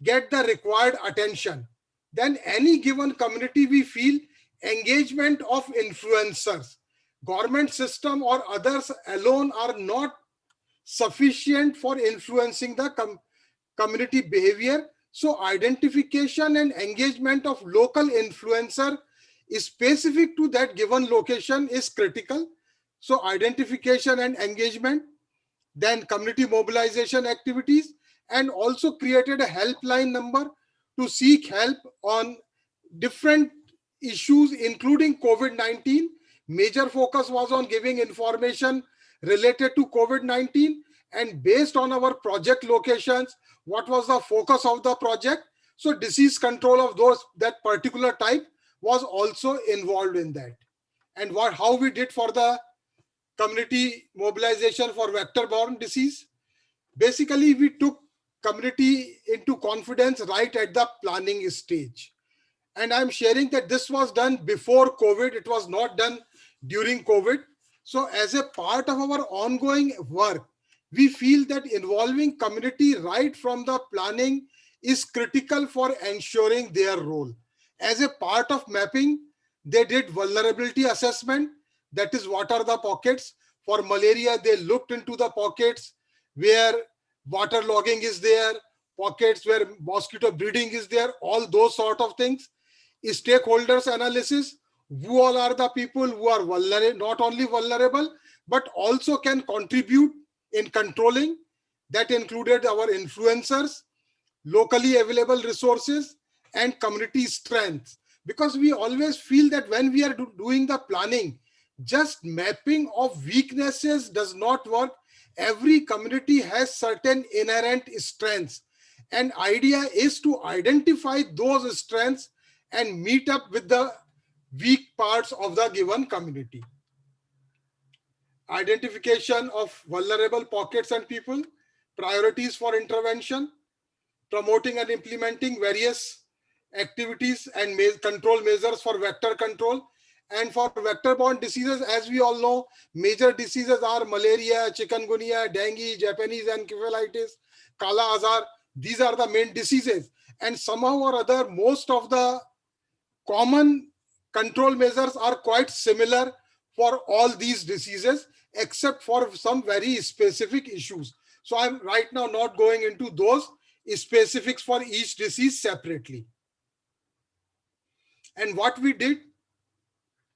get the required attention. Then any given community, we feel engagement of influencers, government system or others alone are not sufficient for influencing the community behavior. So identification and engagement of local influencer is specific to that given location is critical. So identification and engagement, then community mobilization activities, and also created a helpline number to seek help on different issues, including COVID-19. Major focus was on giving information related to COVID-19, and based on our project locations, what was the focus of the project? So disease control of that particular type was also involved in that. And how we did for the community mobilization for vector-borne disease. Basically, we took community into confidence right at the planning stage. And I'm sharing that this was done before COVID. It was not done during COVID. So as a part of our ongoing work, we feel that involving community right from the planning is critical for ensuring their role. As a part of mapping, they did vulnerability assessment. That is, what are the pockets? For malaria, they looked into the pockets where water logging is there, pockets where mosquito breeding is there, all those sort of things. Stakeholders analysis, who all are the people who are vulnerable, not only vulnerable, but also can contribute in controlling. That included our influencers, locally available resources, and community strengths. Because we always feel that when we are doing the planning, just mapping of weaknesses does not work. Every community has certain inherent strengths. And idea is to identify those strengths and meet up with the weak parts of the given community. Identification of vulnerable pockets and people, priorities for intervention, promoting and implementing various activities and control measures for vector control. And for vector-borne diseases, as we all know, major diseases are malaria, chikungunya, dengue, Japanese encephalitis, Kala Azar. These are the main diseases. And somehow or other, most of the common control measures are quite similar for all these diseases, except for some very specific issues. So I'm right now not going into those specifics for each disease separately. And what we did,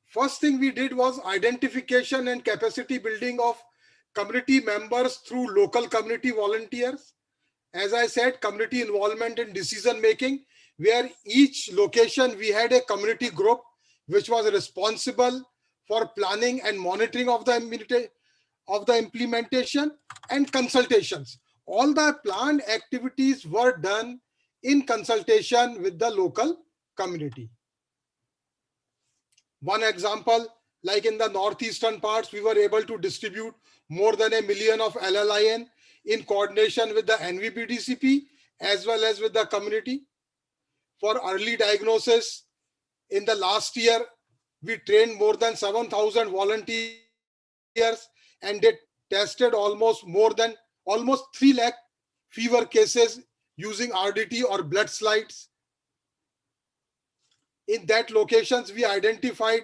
first thing we did was identification and capacity building of community members through local community volunteers. As I said, community involvement in decision making, where each location we had a community group which was responsible for planning and monitoring of the implementation and consultations. All the planned activities were done in consultation with the local community. One example, like in the northeastern parts, we were able to distribute more than 1 million of LLIN in coordination with the NVPDCP as well as with the community. For early diagnosis, in the last year, we trained more than 7,000 volunteers and they tested almost 3 lakh fever cases using RDT or blood slides. In that locations we identified,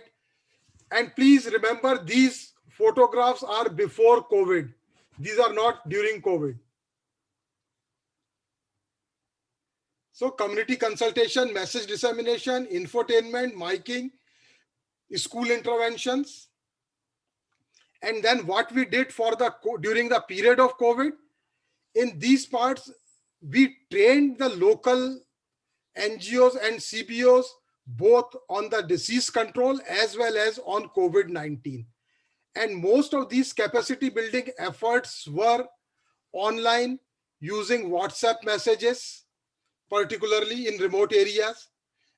and please remember these photographs are before COVID. These are not during COVID. So community consultation, message dissemination, infotainment, miking, school interventions. And then what we did for during the period of COVID, in these parts, we trained the local NGOs and CBOs both on the disease control as well as on COVID-19. And most of these capacity building efforts were online using WhatsApp messages, particularly in remote areas.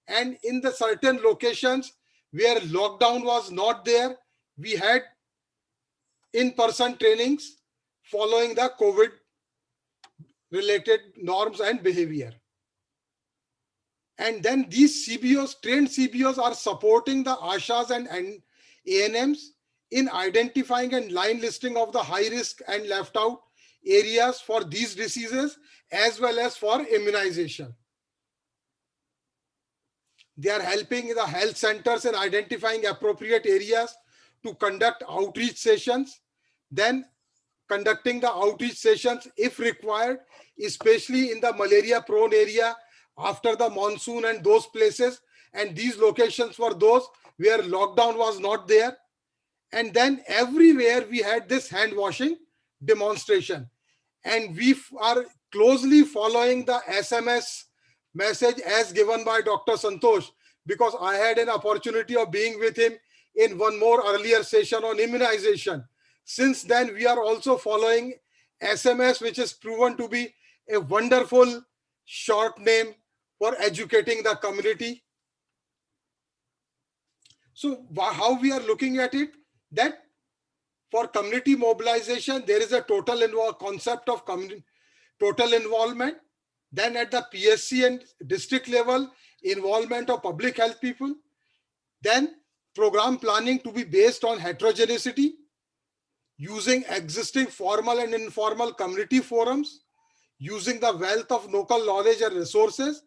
And in the certain locations where lockdown was not there, we had in-person trainings following the COVID related norms and behavior. And then these CBOs, trained CBOs, are supporting the ASHAs and ANMs in identifying and line listing of the high risk and left out areas for these diseases as well as for immunization. They are helping the health centers in identifying appropriate areas to conduct outreach sessions, then conducting the outreach sessions if required, especially in the malaria prone area after the monsoon and those places. And these locations were those where lockdown was not there. And then everywhere we had this hand washing demonstration. And we are closely following the SMS message as given by Dr. Santosh, because I had an opportunity of being with him in one more earlier session on immunization. Since then, we are also following SMS, which is proven to be a wonderful short name for educating the community. So how we are looking at it, that for community mobilization, there is a total concept of total involvement. Then at the PSC and district level, involvement of public health people. Then program planning to be based on heterogeneity, using existing formal and informal community forums, using the wealth of local knowledge and resources,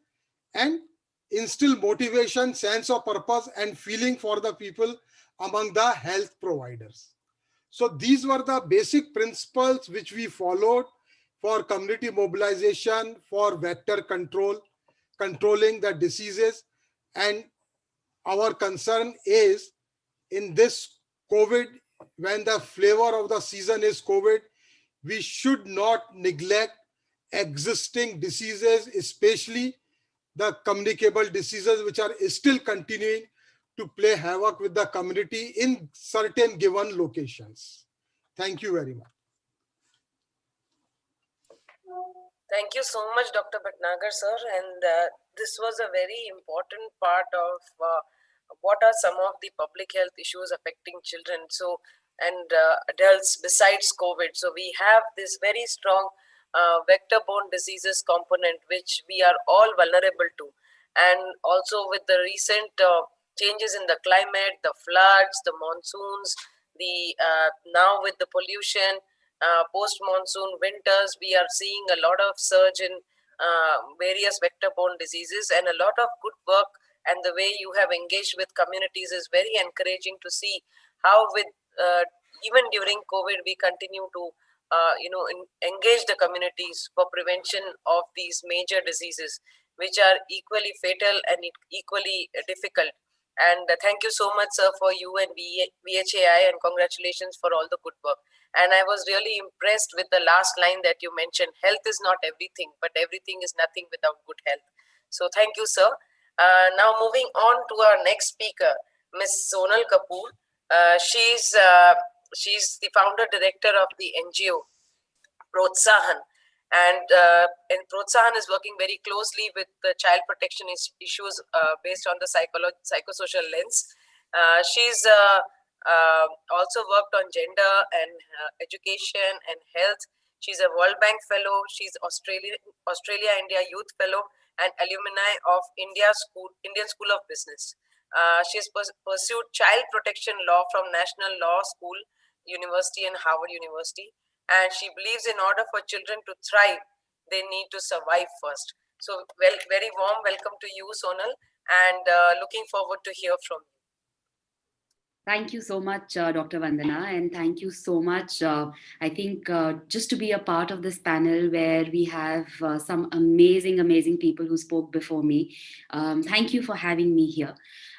and instill motivation, sense of purpose, and feeling for the people among the health providers. So these were the basic principles which we followed for community mobilization, for vector control, controlling the diseases. And our concern is in this COVID, when the flavor of the season is COVID, we should not neglect existing diseases, especially the communicable diseases, which are still continuing to play havoc with the community in certain given locations. Thank you very much. Thank you so much, Dr. Bhatnagar, sir. And this was a very important part of what are some of the public health issues affecting children and adults besides COVID. So we have this very strong vector-borne diseases component, which we are all vulnerable to. And also with the recent changes in the climate, the floods, the monsoons, now with the pollution, post-monsoon winters, we are seeing a lot of surge in various vector-borne diseases, and a lot of good work, and the way you have engaged with communities is very encouraging to see how with even during COVID, we continue to engage the communities for prevention of these major diseases, which are equally fatal and equally difficult. And thank you so much, sir, for you and VHAI, and congratulations for all the good work. And I was really impressed with the last line that you mentioned. Health is not everything, but everything is nothing without good health. So thank you, sir. Now moving on to our next speaker, Ms. Sonal Kapoor. She's the founder director of the NGO Protsahan. And Protsahan is working very closely with the child protection issues based on the psychosocial lens. She's also worked on gender and education and health. She's a World Bank Fellow. She's Australia-India Youth Fellow and alumni of Indian School of Business. She's pursued child protection law from National Law School University and Harvard University. And she believes in order for children to thrive, they need to survive first. So, very warm welcome to you, Sonal, and looking forward to hear from you. Thank you so much, Dr. Vandana, and thank you so much. I think just to be a part of this panel where we have some amazing, amazing people who spoke before me. Thank you for having me here.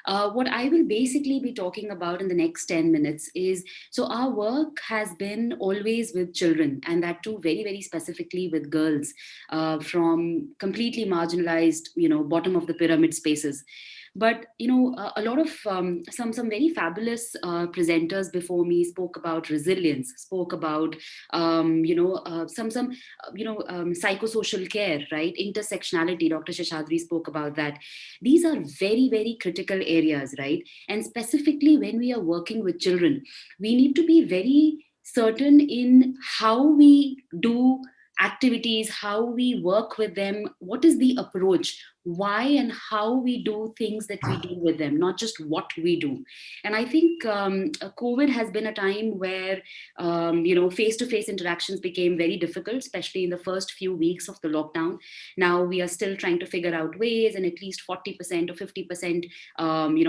What I will basically be talking about in the next 10 minutes is, so our work has been always with children, and that too very, very specifically with girls from completely marginalized, bottom of the pyramid spaces. But a lot of some very fabulous presenters before me spoke about resilience, spoke about psychosocial care, right? Intersectionality. Dr. Seshadri spoke about that. These are very, very critical areas, right? And specifically when we are working with children, we need to be very certain in how we do activities, how we work with them, what is the approach, why and how we do things that we do with them, not just what we do. And I think COVID has been a time where face-to-face interactions became very difficult, especially in the first few weeks of the lockdown. Now we are still trying to figure out ways, and at least 40% or 50%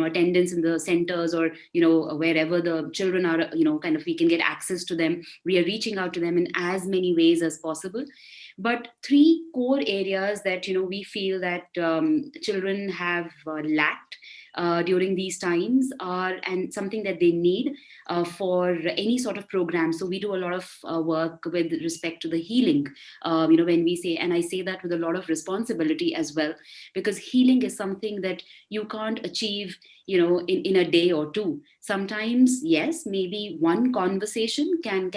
attendance in the centers, or wherever the children are, kind of we can get access to them. We are reaching out to them in as many ways as possible. But three core areas that we feel that children have lacked during these times are, and something that they need for any sort of program. So we do a lot of work with respect to the healing, when we say, and I say that with a lot of responsibility as well, because healing is something that you can't achieve in a day or two. Sometimes, yes, maybe one conversation can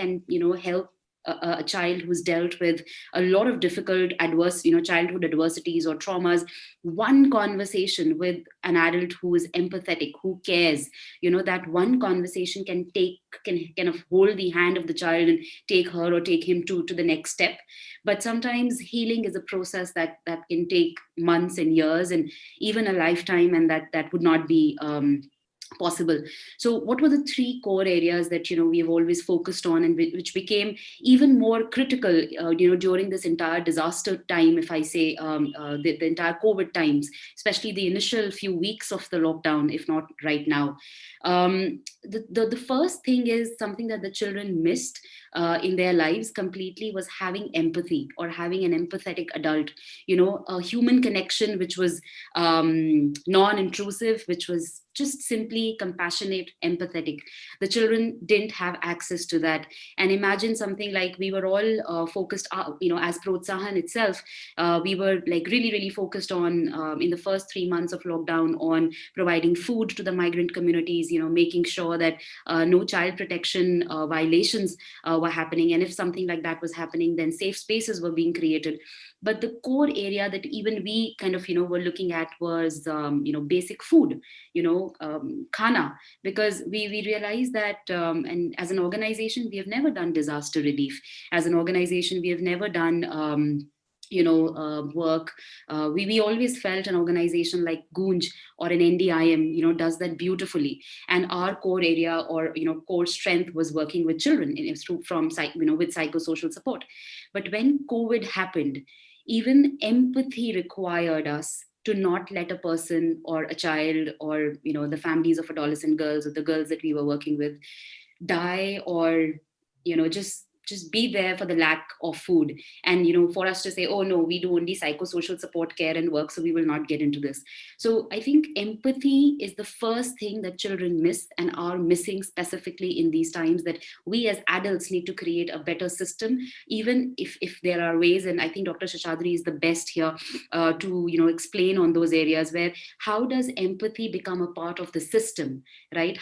help a child who's dealt with a lot of difficult childhood adversities or traumas. One conversation with an adult who is empathetic, who cares, that one conversation can kind of hold the hand of the child and take her or take him to the next step. But sometimes healing is a process that can take months and years and even a lifetime, and that would not be possible. So what were the three core areas that we have always focused on, and which became even more critical during this entire disaster time, if I say the entire COVID times, especially the initial few weeks of the lockdown, if not right now. The first thing is something that the children missed in their lives completely, was having empathy, or having an empathetic adult, a human connection which was non-intrusive, which was just simply compassionate, empathetic. The children didn't have access to that. And imagine something like, we were all focused, as Protsahan itself, we were like really, really focused on, in the first 3 months of lockdown, on providing food to the migrant communities, making sure that no child protection violations were happening. And if something like that was happening, then safe spaces were being created. But the core area that even we kind of, were looking at was, basic food, khana, because we realized that, and as an organization, we have never done disaster relief. As an organization, we have never done, work. We always felt an organization like Goonj or an NDIM, does that beautifully. And our core area, or, core strength, was working with children with psychosocial support. But when COVID happened, even empathy required us to not let a person or a child, or the families of adolescent girls, or the girls that we were working with, die, or just be there for the lack of food. And for us to say, oh no, we do only psychosocial support care and work, so we will not get into this. So I think empathy is the first thing that children miss, and are missing specifically in these times, that we as adults need to create a better system, even if there are ways. And I think Dr. Seshadri is the best here to explain on those areas where, how does empathy become a part of the system, right?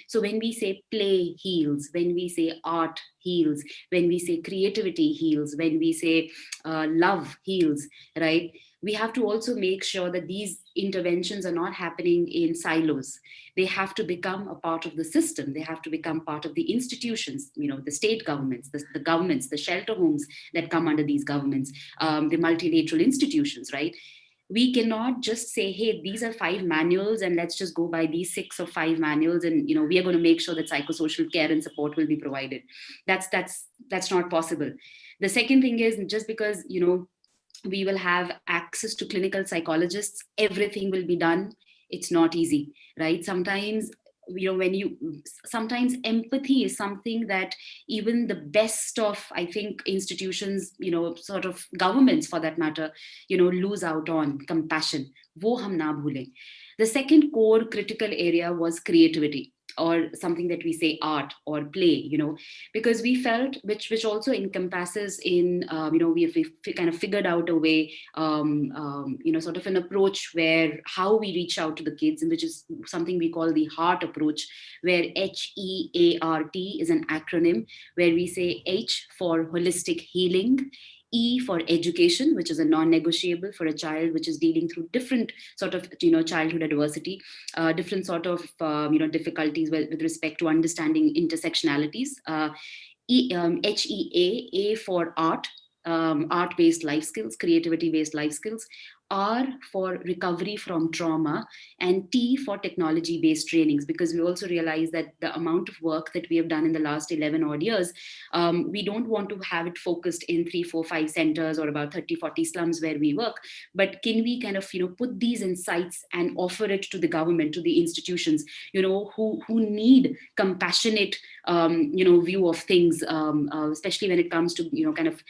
So when we say play heals, when we say art heals, when we say creativity heals, when we say love heals, right? We have to also make sure that these interventions are not happening in silos. They have to become a part of the system. They have to become part of the institutions, the state governments, the governments, the shelter homes that come under these governments, the multilateral institutions, right? We cannot just say, hey, these are 5 manuals, and let's just go by these 6 or 5 manuals, and we are going to make sure that psychosocial care and support will be provided. That's not possible. The second thing is, just because we will have access to clinical psychologists, everything will be done. It's not easy, right? Sometimes when you, sometimes empathy is something that even the best of, I think, institutions, sort of governments for that matter, lose out on. Compassion, wo hum na bhule. The second core critical area was creativity, or something that we say art or play, because we felt, which also encompasses in, we've kind of figured out a way, sort of an approach where how we reach out to the kids, and which is something we call the HEART approach, where HEART is an acronym, where we say H for holistic healing, E for education, which is a non-negotiable for a child which is dealing through different sort of, childhood adversity, different sort of, difficulties with respect to understanding intersectionalities. HEA, A for art, art-based life skills, creativity-based life skills. R for recovery from trauma, and T for technology-based trainings, because we also realize that the amount of work that we have done in the last 11 odd years, we don't want to have it focused in 3, 4, 5 centers or about 30, 40 slums where we work, but can we kind of, put these insights and offer it to the government, to the institutions, who need compassionate, view of things, especially when it comes to, kind of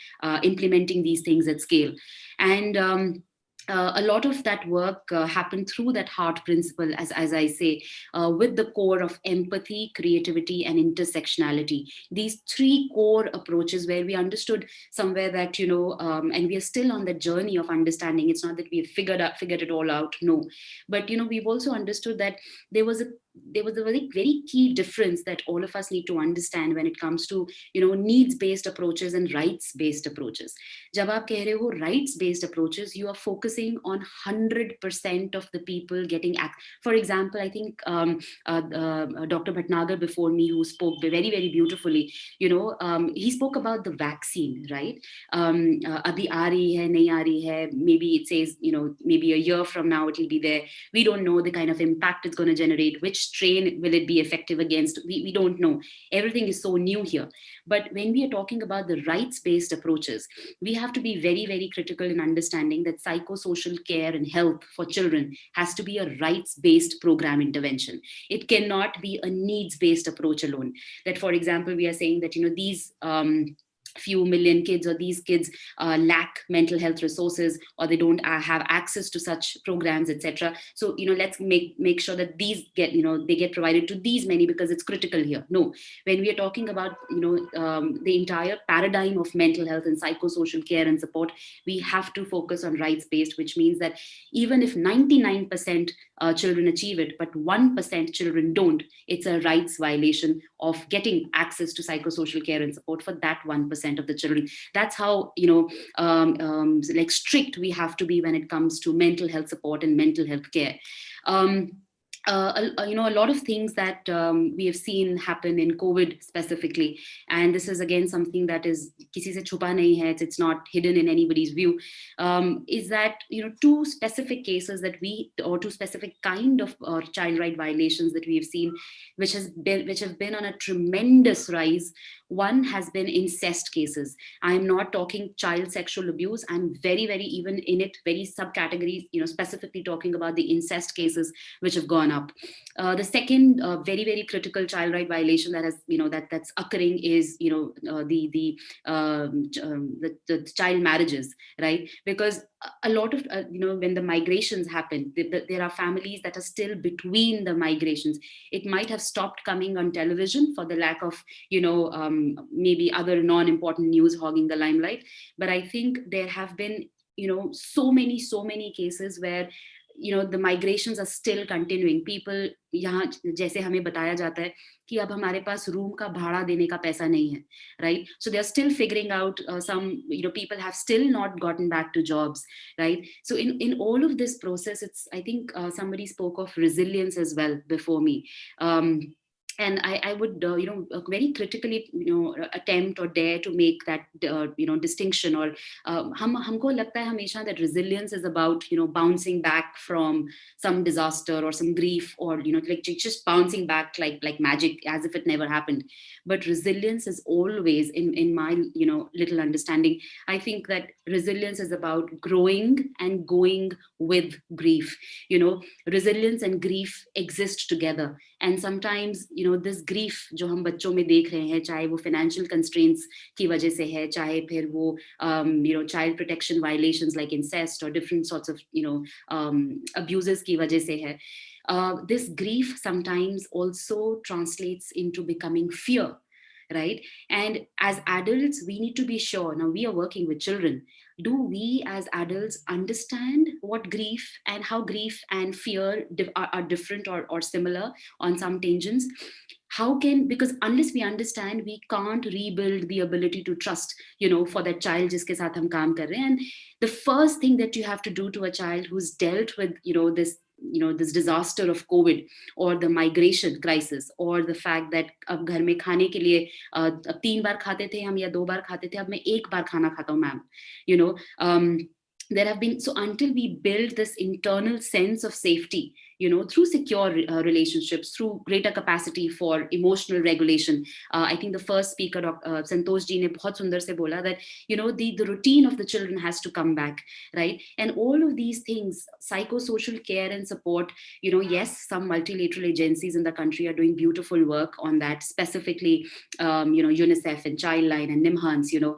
implementing these things at scale. And a lot of that work happened through that HEART principle, as I say, with the core of empathy, creativity, and intersectionality. These 3 core approaches where we understood somewhere that, and we are still on the journey of understanding. It's not that we have figured it all out, no. But, we've also understood that there was a very, very key difference that all of us need to understand when it comes to, needs-based approaches and rights-based approaches. Jab aap keh rahe ho rights-based approaches, you are focusing on 100% of the people getting For example, I think Dr. Bhatnagar before me, who spoke very, very beautifully, he spoke about the vaccine, right? Abhi aa rahi hai, nahi aa rahi hai. Maybe it says, maybe a year from now it will be there. We don't know the kind of impact it's going to generate, which strain will it be effective against. We don't know. Everything is so new here. But when we are talking about the rights-based approaches, we have to be very, very critical in understanding that psychosocial care and health for children has to be a rights-based program intervention. It cannot be a needs-based approach alone. That, for example, we are saying that, these few million kids, or these kids lack mental health resources, or they don't have access to such programs, etc. So, let's make sure that these get, they get provided to these many because it's critical here. No, when we are talking about, the entire paradigm of mental health and psychosocial care and support, we have to focus on rights-based, which means that even if 99% children achieve it, but 1% children don't, it's a rights violation of getting access to psychosocial care and support for that 1% of the children. That's how, like strict we have to be when it comes to mental health support and mental health care. A lot of things that we have seen happen in COVID specifically, and this is again something that is kisi se chupa nahi hai, it's not hidden in anybody's view, is that 2 specific cases that or 2 specific kind of child right violations that we have seen, which have been on a tremendous rise. One has been incest cases. I am not talking child sexual abuse. I'm very, very even in it, very subcategories, specifically talking about the incest cases which have gone up. The second very, very critical child right violation that has, that's occurring is, the child marriages, right? Because a lot of, when the migrations happen, there are families that are still between the migrations. It might have stopped coming on television for the lack of, maybe other non-important news hogging the limelight. But I think there have been, so many cases where, the migrations are still continuing. People, यहाँ जैसे हमें बताया जाता है कि अब हमारे पास room का भाड़ा देने का पैसा नहीं है, right? So they're still figuring out, some, people have still not gotten back to jobs, right? So in all of this process, it's, I think somebody spoke of resilience as well before me. And I would, very critically, attempt or dare to make that, distinction. Or हमको लगता है हमेशा that resilience is about, bouncing back from some disaster or some grief, or, like just bouncing back like magic, as if it never happened. But resilience is always, in my, little understanding, I think that resilience is about growing and going with grief. Resilience and grief exist together. And sometimes, you know, this grief जो हम बच्चों में देख रहे हैं, चाहे वो financial constraints की वजह से है, चाहे फिर वो you know, child protection violations like incest or different sorts of, you know, abuses की वजह से है. This grief sometimes also translates into becoming fear, right? And as adults, we need to be sure, now we are working with children, do we as adults understand what grief and how grief and fear are different or similar on some tangents? How can, because unless we understand, we can't rebuild the ability to trust, you know, for that child jiske saath hum kaam kar rahe hain. And the first thing that you have to do to a child who's dealt with, you know, this disaster of COVID or the migration crisis or the fact that अब घर में खाने के लिए अब 3 बार खाते थे हम या 2 बार खाते थे, अब मैं 1 बार खाना खाता हूँ ma'am, you know, there have been, so until we build this internal sense of safety, you know, through secure relationships, through greater capacity for emotional regulation. I think the first speaker, Santosh ji, ne bahut sundar se bola that, you know, the routine of the children has to come back, right? And all of these things, psychosocial care and support, you know, yes, some multilateral agencies in the country are doing beautiful work on that, specifically, you know, UNICEF and Childline and NIMHANS, you know,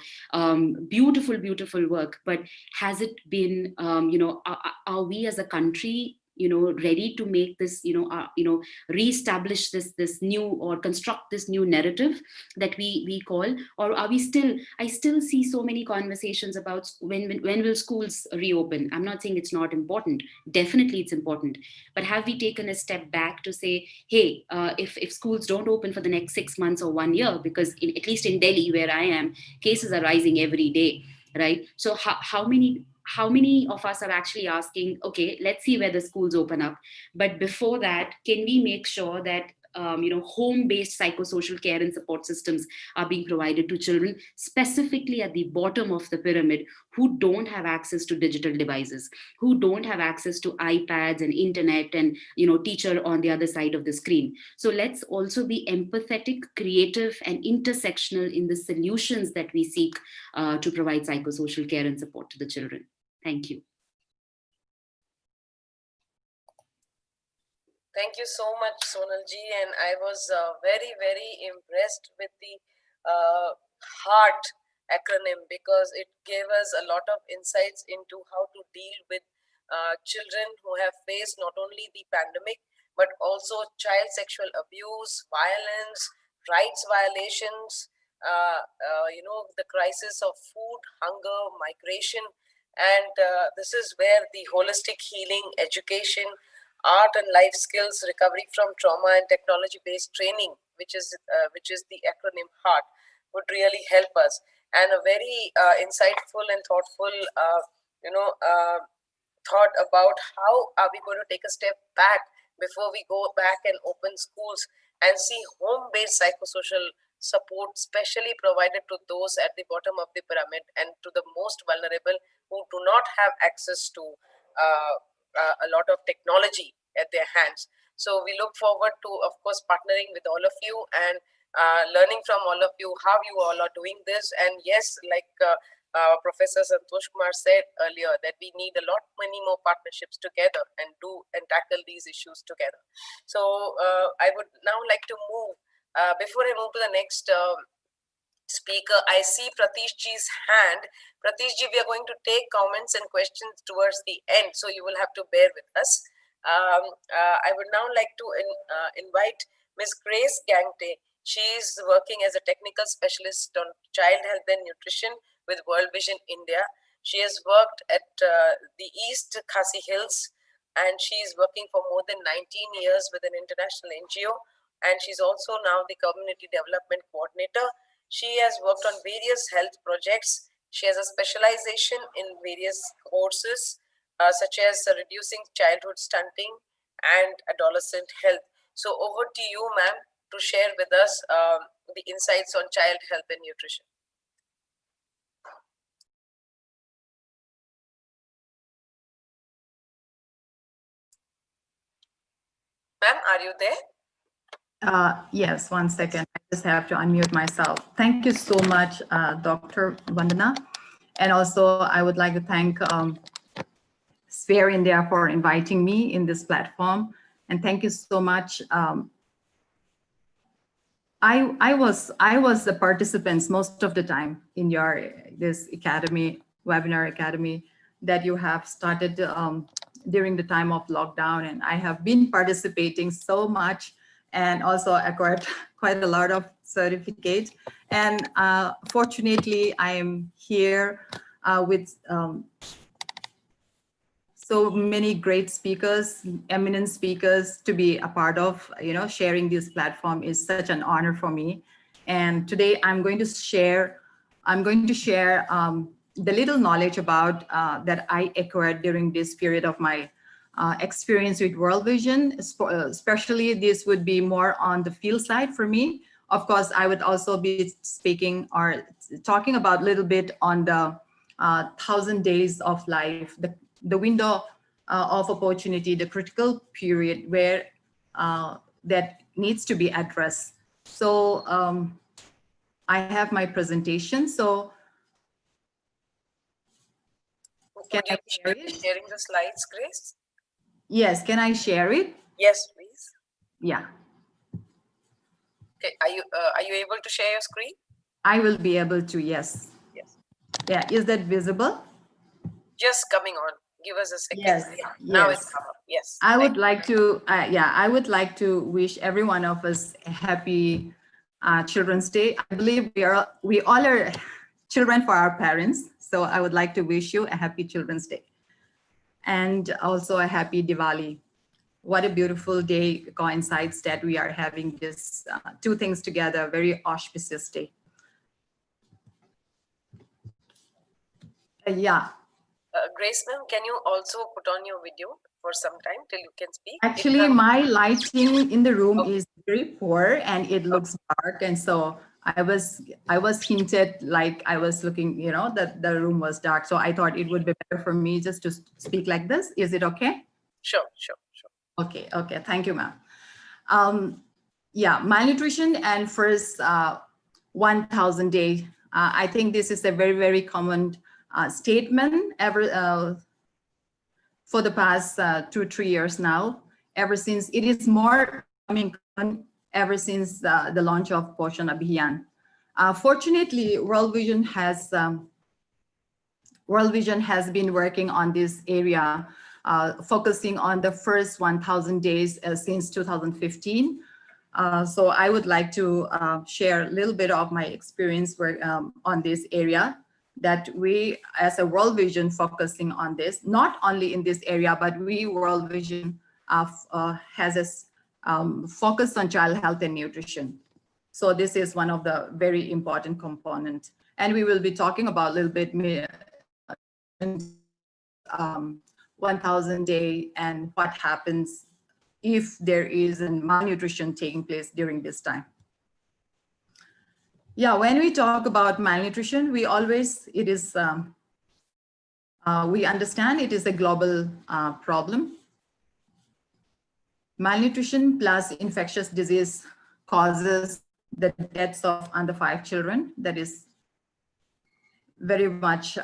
beautiful, beautiful work. But has it been, you know, are we as a country, you know, ready to make this, you know, reestablish this new or construct this new narrative that we call, or are we still, I still see so many conversations about when will schools reopen? I'm not saying it's not important. Definitely it's important. But have we taken a step back to say, hey, if schools don't open for the next 6 months or 1 year, because at least in Delhi where I am, cases are rising every day, right? So how many of us are actually asking, okay, let's see where the schools open up. But before that, can we make sure that, you know, home-based psychosocial care and support systems are being provided to children, specifically at the bottom of the pyramid, who don't have access to digital devices, who don't have access to iPads and internet and, you know, teacher on the other side of the screen. So let's also be empathetic, creative, and intersectional in the solutions that we seek to provide psychosocial care and support to the children. Thank you. Thank you so much, Sonal ji. And I was very, very impressed with the HEART acronym, because it gave us a lot of insights into how to deal with children who have faced not only the pandemic, but also child sexual abuse, violence, rights violations, you know, the crisis of food, hunger, migration. And this is where the holistic healing, education, art and life skills, recovery from trauma, and technology-based training, which is the acronym HEART, would really help us. And a very insightful and thoughtful, you know, thought about how are we going to take a step back before we go back and open schools and see home-based psychosocial support, specially provided to those at the bottom of the pyramid and to the most vulnerable who do not have access to a lot of technology at their hands. So we look forward to, of course, partnering with all of you and learning from all of you how you all are doing this. And yes, like Professor Santosh Kumar said earlier, that we need many more partnerships together and tackle these issues together. So I would now like to move, before I move to the next speaker, I see Pratish ji's hand. Pratish ji, we are going to take comments and questions towards the end, so you will have to bear with us. I would now like to invite Ms. Grace Gangte. She is working as a technical specialist on child health and nutrition with World Vision India. She has worked at the East Khasi Hills, and she is working for more than 19 years with an international NGO, and she's also now the Community Development Coordinator. She has worked on various health projects. She has a specialization in various courses, such as reducing childhood stunting and adolescent health. So over to you, ma'am, to share with us the insights on child health and nutrition. Ma'am, are you there? Yes, one second. I just have to unmute myself. Thank you so much, Dr. Vandana. And also, I would like to thank Sphere India for inviting me in this platform. And thank you so much, I was the participants most of the time in this academy, webinar academy that you have started during the time of lockdown, and I have been participating so much and also acquired quite a lot of certificates. And fortunately, I am here with so many great speakers, eminent speakers to be a part of, sharing this platform is such an honor for me. And today I'm going to share the little knowledge about that I acquired during this period of my experience with World Vision. Especially this would be more on the field side for me. Of course, I would also be speaking or talking about a little bit on the 1,000 days of life, the window of opportunity, the critical period where that needs to be addressed. So I have my presentation. So can I share it? Sharing the slides, Grace? Yes, can I share it? Yes, please. Yeah. Okay, are you able to share your screen? I will be able to, yes. Yes. Yeah, is that visible? Just coming on. Give us a second. Yes. Yeah, now Yes. it's come up. Yes. I would like to, I would like to wish every one of us a happy Children's Day. I believe we all are children for our parents. So I would like to wish you a happy Children's Day and also a happy Diwali. What a beautiful day coincides that we are having this two things together, very auspicious day. Yeah. Grace ma'am, can you also put on your video for some time till you can speak? Actually, my lighting in the room is very poor and it looks dark. And so I was hinted like I was looking, that the room was dark. So I thought it would be better for me just to speak like this. Is it okay? Sure. Okay. Thank you, ma'am. Yeah, malnutrition and first 1,000 day. I think this is a very, very common statement for the past 2-3 years now, ever since it is more coming ever since the launch of Poshan Abhiyan. Fortunately, World Vision has been working on this area, focusing on the first 1,000 days since 2015. So I would like to share a little bit of my experience on this area, that we as a World Vision focusing on this, not only in this area, but we World Vision has a focus on child health and nutrition. So this is one of the very important components. And we will be talking about a little bit 1,000 day and what happens if there is a malnutrition taking place during this time. Yeah, when we talk about malnutrition, we understand it is a global problem. Malnutrition plus infectious disease causes the deaths of under 5 children. That is very much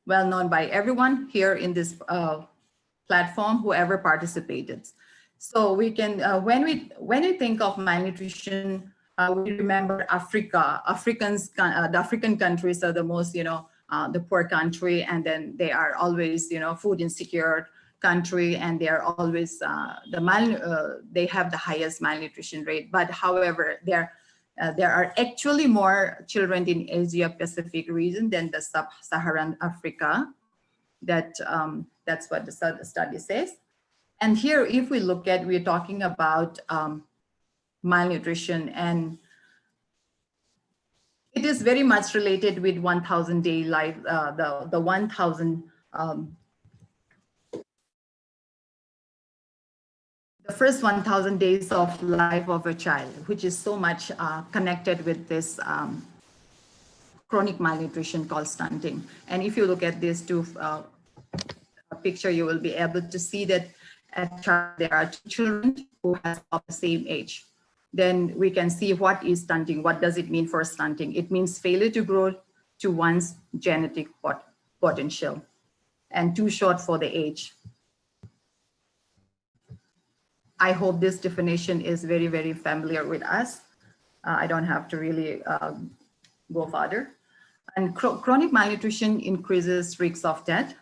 well known by everyone here in this platform, whoever participated. So we can, when we think of malnutrition, we remember Africa. The African countries are the most, the poor country, and then they are always, food insecure country, and they are always they have the highest malnutrition rate. But however, there are actually more children in Asia Pacific region than the sub-Saharan Africa. That's what the study says. And here, if we look at, we're talking about malnutrition, and it is very much related with 1,000 day life, the 1,000, the first 1,000 days of life of a child, which is so much connected with this chronic malnutrition called stunting. And if you look at this picture, you will be able to see that there are 2 children who have of the same age. Then we can see what is stunting. What does it mean for stunting? It means failure to grow to one's genetic potential and too short for the age. I hope this definition is very, very familiar with us. I don't have to really go further. And chronic malnutrition increases risks of death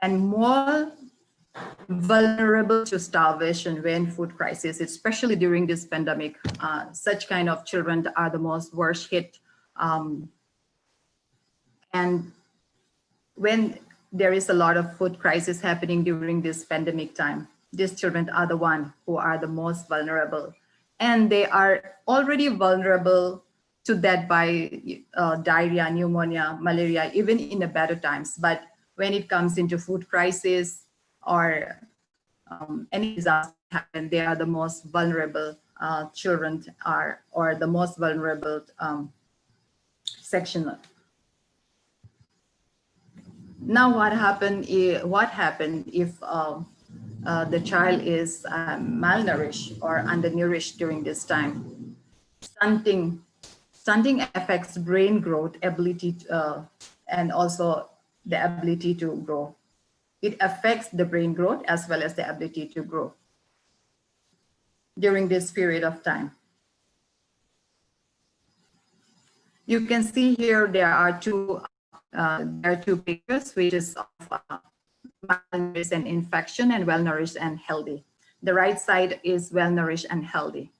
and more vulnerable to starvation when food crisis, especially during this pandemic. Such kind of children are the most worst hit. And when there is a lot of food crisis happening during this pandemic time, these children are the ones who are the most vulnerable. And they are already vulnerable to death by diarrhea, pneumonia, malaria, even in the better times. But when it comes into food crisis or any disaster happen, they are the most vulnerable children are, or the most vulnerable section. Now, what happened if the child is malnourished or undernourished during this time? Stunting affects brain growth, ability and also the ability to grow. It affects the brain growth as well as the ability to grow during this period of time. You can see here there are two pictures, which is of malnourished and infection, and well-nourished and healthy. The right side is well-nourished and healthy.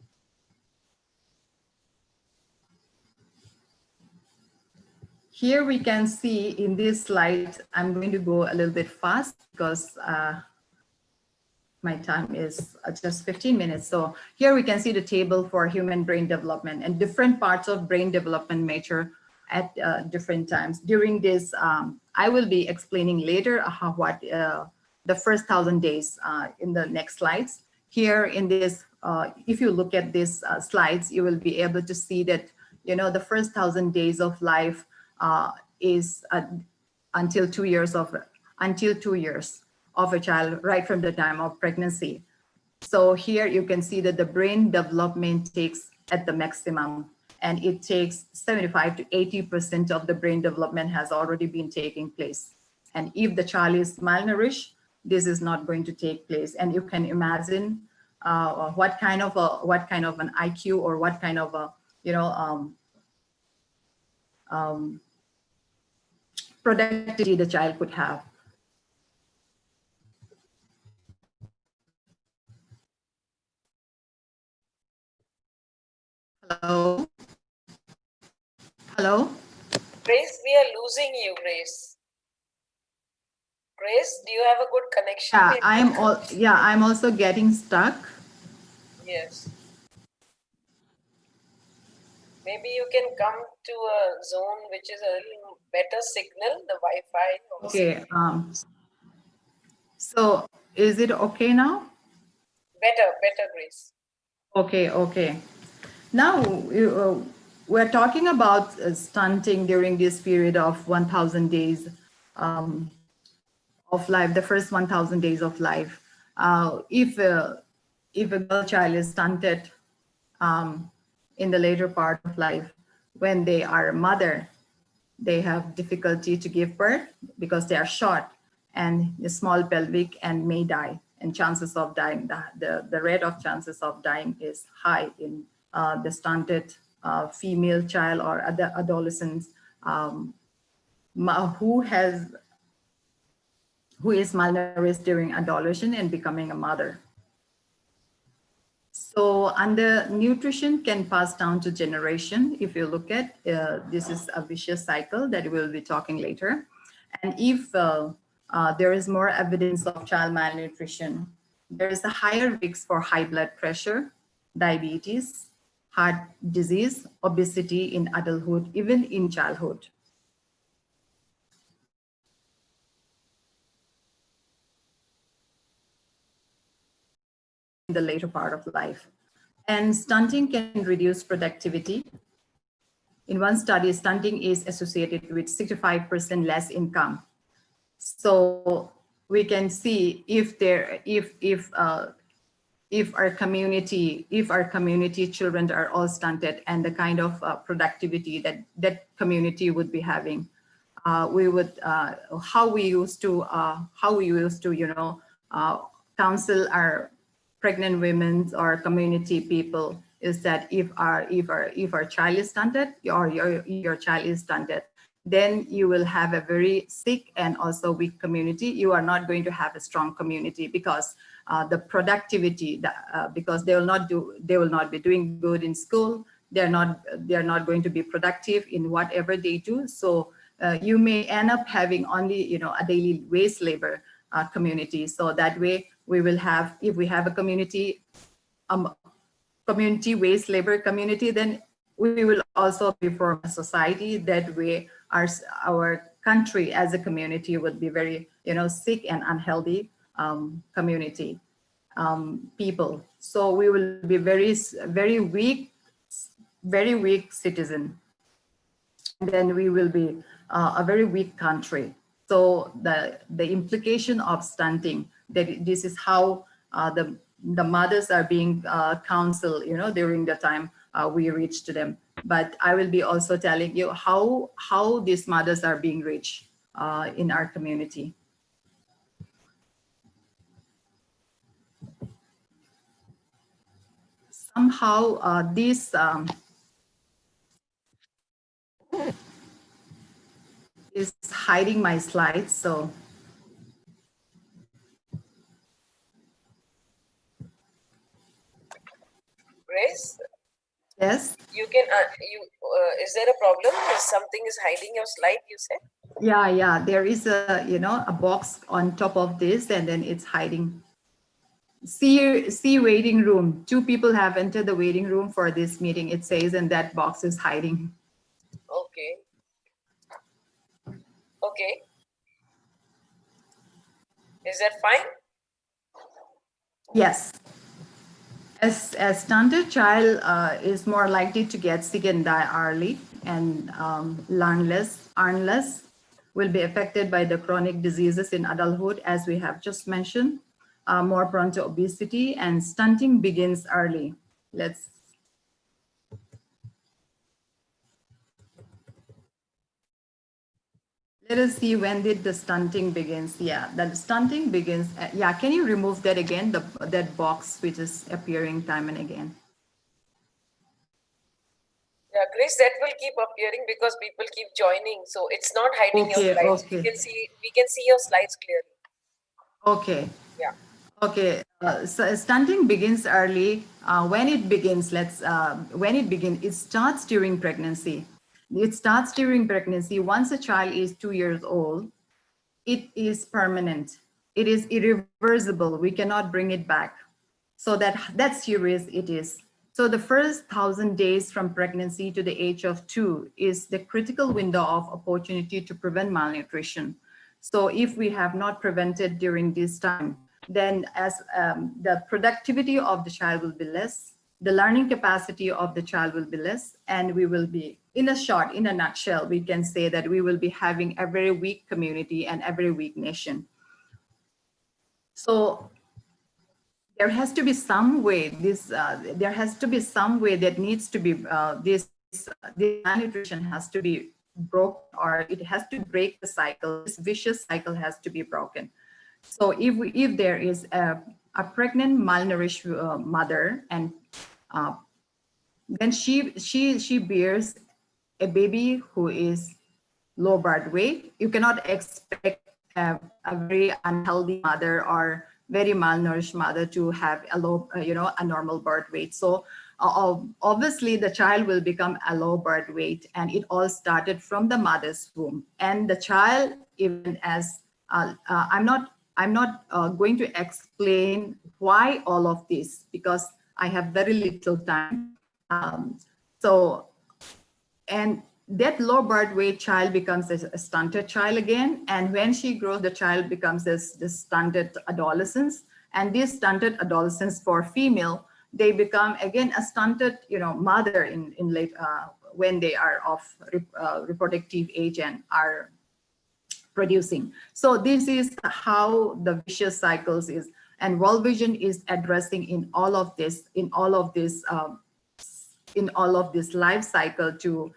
Here we can see in this slide, I'm going to go a little bit fast because my time is just 15 minutes. So here we can see the table for human brain development, and different parts of brain development mature at different times. During this, I will be explaining later what the first 1,000 days in the next slides. Here in this, if you look at these slides, you will be able to see that, the first 1,000 days of life is until 2 years of a child, right from the time of pregnancy. So here you can see that the brain development takes at the maximum, and it takes 75 to 80% of the brain development has already been taking place. And if the child is malnourished, this is not going to take place. And you can imagine what kind of an IQ or what kind of a productivity the child could have. Hello? Hello? Grace, we are losing you, Grace. Grace, do you have a good connection? Yeah, I'm also getting stuck. Yes. Maybe you can come to a zone which is a little better signal, the Wi-Fi. Okay. So is it okay now? Better, Grace. Okay. Now we're talking about stunting during this period of 1,000 days of life, the first 1,000 days of life. If a girl child is stunted in the later part of life, when they are a mother, they have difficulty to give birth because they are short and the small pelvic and may die. And chances of dying, the rate of chances of dying is high in the stunted female child or other adolescents who is malnourished during adolescence and becoming a mother. So undernutrition can pass down to generation. If you look at, this is a vicious cycle that we'll be talking later. And if there is more evidence of child malnutrition, there is a higher risk for high blood pressure, diabetes, heart disease, obesity in adulthood, even in childhood. In the later part of life. And stunting can reduce productivity. In one study, stunting is associated with 65% less income. So we can see if our community children are all stunted, and the kind of productivity that community would be having, we would how we used to counsel our pregnant women or community people is that if our child is stunted or your child is stunted, then you will have a very sick and also weak community. You are not going to have a strong community because the productivity, because they will not be doing good in school. They're not going to be productive in whatever they do. So you may end up having only a daily wage labor community. So that way we will have, if we have a community wage labor community, then we will also form a society. That way our country as a community would be very sick and unhealthy community people. So we will be very weak citizen, and then we will be a very weak country. So the implication of stunting, that this is how the mothers are being counseled during the time we reach to them. But I will be also telling you how these mothers are being reached in our community. Somehow this is hiding my slides, so Grace, yes. you can. Is there a problem? Something is hiding your slide, you said? Yeah. There is a box on top of this, and then it's hiding. See waiting room. 2 people have entered the waiting room for this meeting, it says, and that box is hiding. Okay. Okay. Is that fine? Yes. As stunted child is more likely to get sick and die early, and earnless will be affected by the chronic diseases in adulthood, as we have just mentioned, more prone to obesity, and stunting begins early. Let us see, when did the stunting begins? Yeah, the stunting begins. Yeah, can you remove that again? That box which is appearing time and again. Yeah, Grace, that will keep appearing because people keep joining. So it's not hiding your slides. Okay. We can see your slides clearly. Okay. Yeah. Okay. So stunting begins early. When it begins, it starts during pregnancy. It starts during pregnancy. Once a child is 2 years old, it is permanent. It is irreversible. We cannot bring it back. So that's serious it is. So the first 1,000 days from pregnancy to the age of 2 is the critical window of opportunity to prevent malnutrition. So if we have not prevented during this time, then as the productivity of the child will be less, the learning capacity of the child will be less, and we will be, in a nutshell, we can say that we will be having a very weak community and a very weak nation. So there has to be some way that needs to be this malnutrition has to be broken, or it has to break the cycle. This vicious cycle has to be broken. So if there is a pregnant malnourished mother, and then she bears a baby who is low birth weight, you cannot expect a very unhealthy mother or very malnourished mother to have a low, a normal birth weight. So obviously the child will become a low birth weight, and it all started from the mother's womb. And the child, even as I'm not going to explain why all of this, because I have very little time. And that low birth weight child becomes a stunted child again. And when she grows, the child becomes this stunted adolescence. And these stunted adolescents, for female, they become again a stunted, mother in late when they are of reproductive age and are producing. So this is how the vicious cycles is, and World Vision is addressing in all of this life cycle to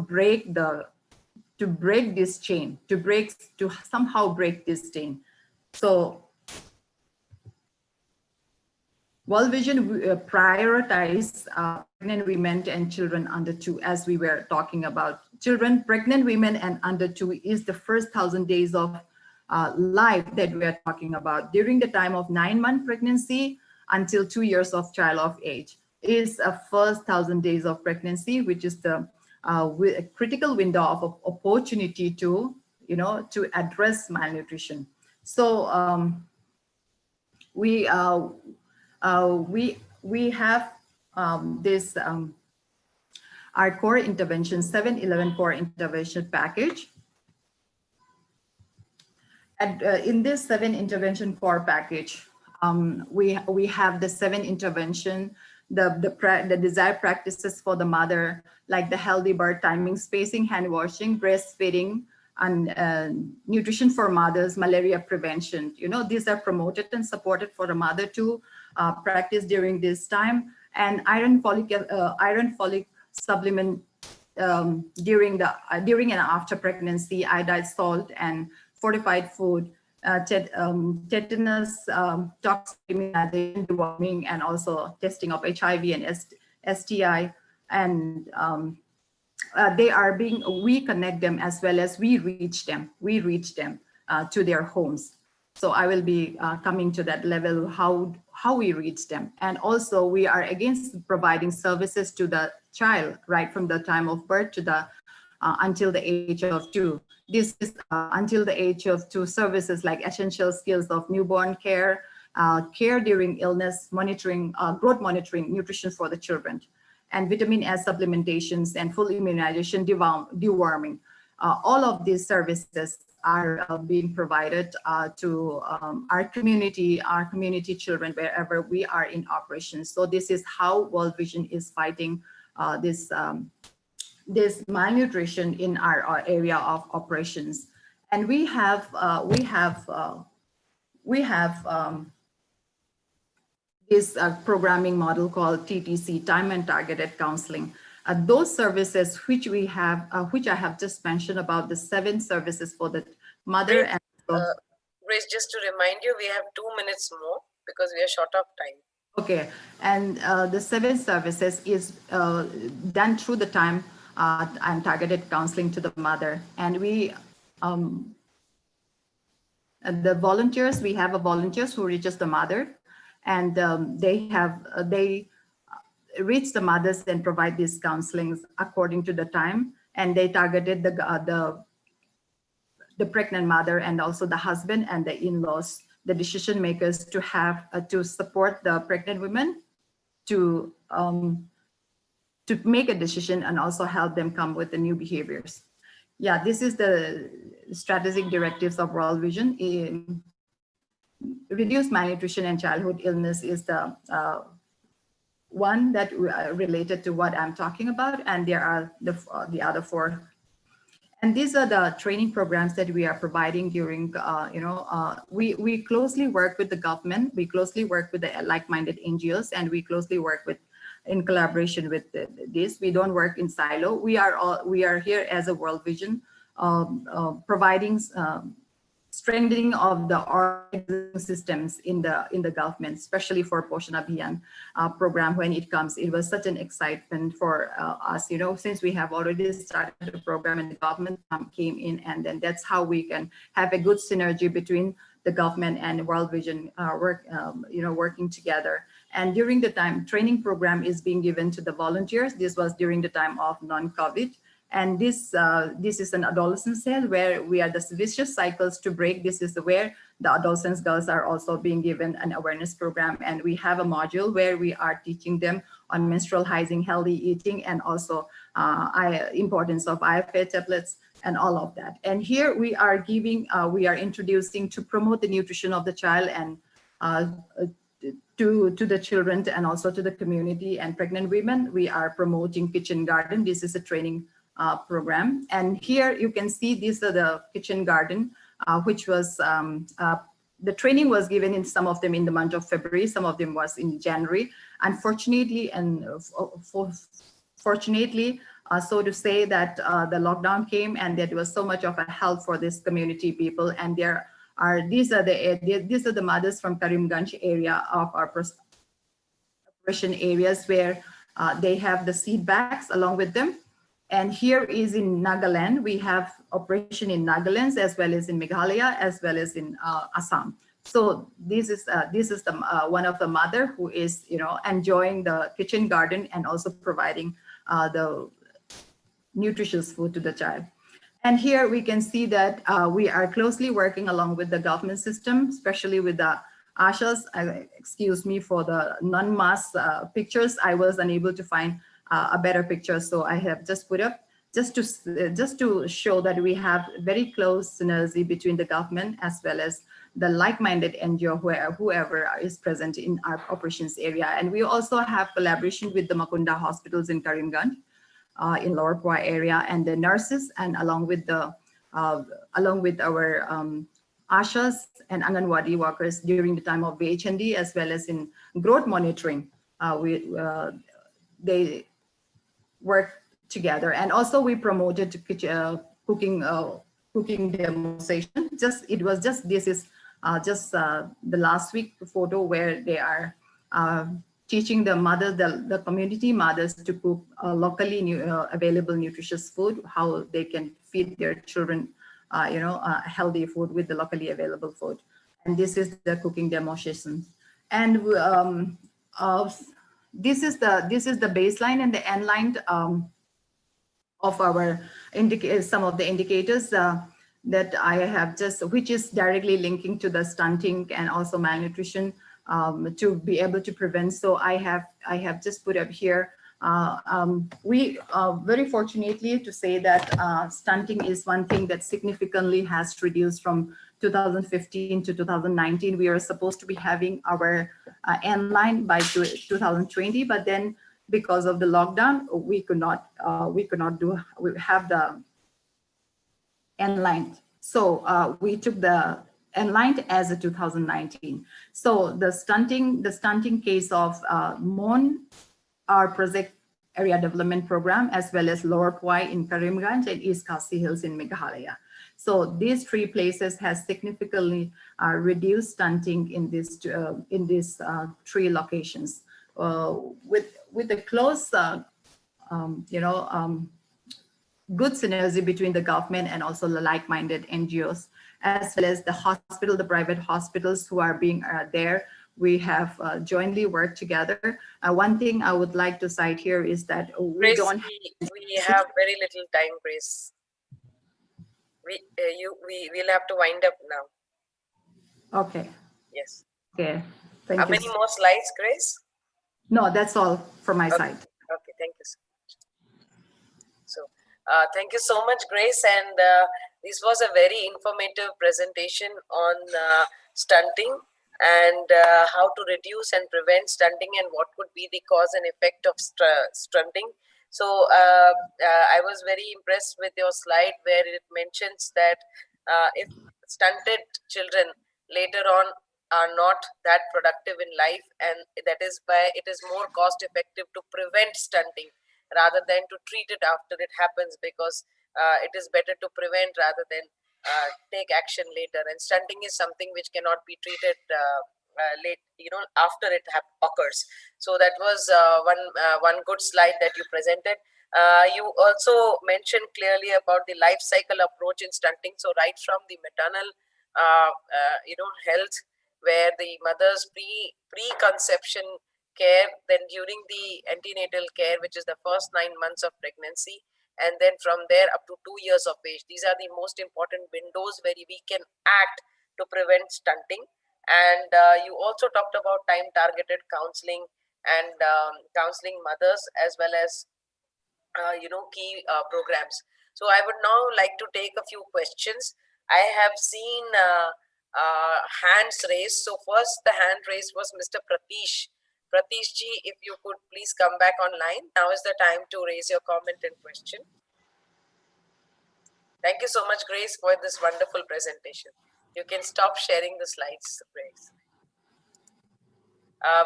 break this chain, to somehow break this chain. So World Vision prioritize pregnant women and children under 2, as we were talking about. Children, pregnant women and under 2 is the first 1,000 days of life that we are talking about. During the time of 9-month pregnancy until 2 years of child of age is a first 1,000 days of pregnancy, which is the critical window of opportunity to, to address malnutrition. So we have this our core intervention 7-11 core intervention package. And in this 7 intervention core package, we have the 7 intervention, the desired practices for the mother, like the healthy birth timing, spacing, hand washing, breastfeeding, and nutrition for mothers, malaria prevention. These are promoted and supported for the mother to practice during this time. And iron folic supplement during and after pregnancy, iodide salt and fortified food, tetanus, toxic immunization, deworming, and also testing of HIV and STI. And we connect them as well as we reach them to their homes. So I will be coming to that level, how we reach them. And also we are against providing services to the child right from the time of birth to the until the age of 2. This is until the age of 2 services like essential skills of newborn care, care during illness, monitoring, growth monitoring, nutrition for the children, and vitamin S supplementations and full immunization, deworming. All of these services are being provided to our community children wherever we are in operations. So this is how World Vision is fighting this malnutrition in our area of operations. And we have this programming model called TTC, time and targeted counseling. Those services which we have, which I have just mentioned about the 7 services for the mother. Grace, and Grace, just to remind you, we have 2 minutes more because we are short of time. Okay, and the 7 services is done through the time and targeted counseling to the mother. And we, the volunteers, we have volunteers who reaches the mother, and they reach the mothers and provide these counselings according to the time. And they targeted the pregnant mother and also the husband and the in-laws, the decision makers, to have to support the pregnant women to make a decision and also help them come with the new behaviors. Yeah, this is the strategic directives of World Vision. Reduce malnutrition and childhood illness is the one that related to what I'm talking about, and there are the other 4. And these are the training programs that we are providing during, we closely work with the government, we closely work with the like-minded NGOs, and we closely work in collaboration with this. We don't work in silo. We are here as a World Vision, providing strengthening of the organizing systems in the government, especially for Poshan Abhiyan program. When it comes, it was such an excitement for us, since we have already started the program and the government came in, and then that's how we can have a good synergy between the government and World Vision working together. And during the time, training program is being given to the volunteers. This was during the time of non-COVID. And this is an adolescent cell where we are the vicious cycles to break. This is where the adolescent girls are also being given an awareness program. And we have a module where we are teaching them on menstrual hygiene, healthy eating, and also importance of IFA tablets and all of that. And here we are introducing to promote the nutrition of the child and to the children and also to the community and pregnant women. We are promoting Kitchen Garden. This is a training program. And here you can see these are the Kitchen Garden, which was, the training was given in some of them in the month of February, some of them was in January. Unfortunately, and fortunately, so to say, that the lockdown came and there was so much of a help for this community people. And these are the mothers from Karimganj area of our operation areas where they have the seed bags along with them. And here is in Nagaland. We have operation in Nagaland as well as in Meghalaya as well as in Assam. So this is the one of the mother who is enjoying the kitchen garden and also providing the nutritious food to the child. And here we can see that we are closely working along with the government system, especially with the ASHAs. Excuse me for the non-mass pictures. I was unable to find a better picture, so I have just put up just to show that we have very close synergy between the government as well as the like-minded NGO, whoever is present in our operations area. And we also have collaboration with the Mukunda hospitals in Karimganj, in Lower Poi area, and the nurses, and along with our ASHAs and Anganwadi workers during the time of VHND as well as in growth monitoring. They work together, and also we promoted cooking demonstration. It was just the last week photo where they are teaching the mothers, the community mothers, to cook locally available nutritious food, how they can feed their children healthy food with the locally available food. And this is the cooking demonstration. And this is the baseline and the end line of our some of the indicators that I have which is directly linking to the stunting and also malnutrition to be able to prevent. So I have just put up here. We very fortunately to say that stunting is one thing that significantly has reduced from 2015 to 2019. We are supposed to be having our end line by 2020, but then because of the lockdown, we could not have the end line. So we took the end line as a 2019. So the stunting case of MON, our project area development program, as well as Lower Poi in Karimganj and East Khasi Hills in Meghalaya. So these three places has significantly reduced stunting in these three locations. With the close, good synergy between the government and also the like-minded NGOs, as well as the private hospitals who are being there. We have jointly worked together. One thing I would like to cite here is that we have very little time, Grace. We'll have to wind up now. Okay. Yes. Okay. Thank you. How many more slides, Grace? No, that's all from my side. Okay, thank you so much. So, thank you so much, Grace. And this was a very informative presentation on stunting and how to reduce and prevent stunting and what could be the cause and effect of stunting. So I was very impressed with your slide where it mentions that if stunted children later on are not that productive in life, and that is why it is more cost effective to prevent stunting rather than to treat it after it happens, because it is better to prevent rather than take action later. And stunting is something which cannot be treated late, after it occurs. So that was one good slide that you presented. You also mentioned clearly about the life cycle approach in stunting. So right from the maternal, health, where the mother's pre-conception care, then during the antenatal care, which is the first 9 months of pregnancy, and then from there up to 2 years of age. These are the most important windows where we can act to prevent stunting. And you also talked about time-targeted counseling and counseling mothers, as well as key programs. So I would now like to take a few questions. I have seen hands raised. So first the hand raised was Mr. Pratish. Pratish ji, if you could please come back online. Now is the time to raise your comment and question. Thank you so much, Grace, for this wonderful presentation. You can stop sharing the slides, Grace.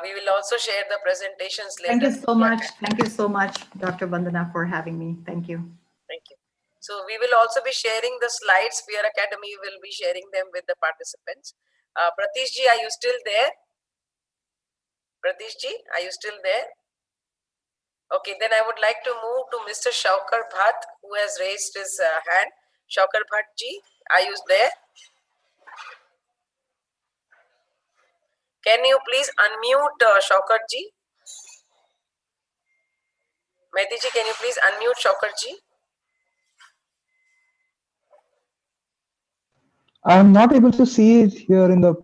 We will also share the presentations later. Thank you so much. Thank you so much, Dr. Vandana, for having me. Thank you. Thank you. So we will also be sharing the slides. Fear Academy will be sharing them with the participants. Pratish ji, are you still there? Pratish ji, are you still there? Okay, then I would like to move to Mr. Shaukar Bhatt, who has raised his hand. Shaukar Bhatt ji, are you there? Can you please unmute Shaukar ji? Mehdi ji, can you please unmute Shaukar ji? I'm not able to see it here in the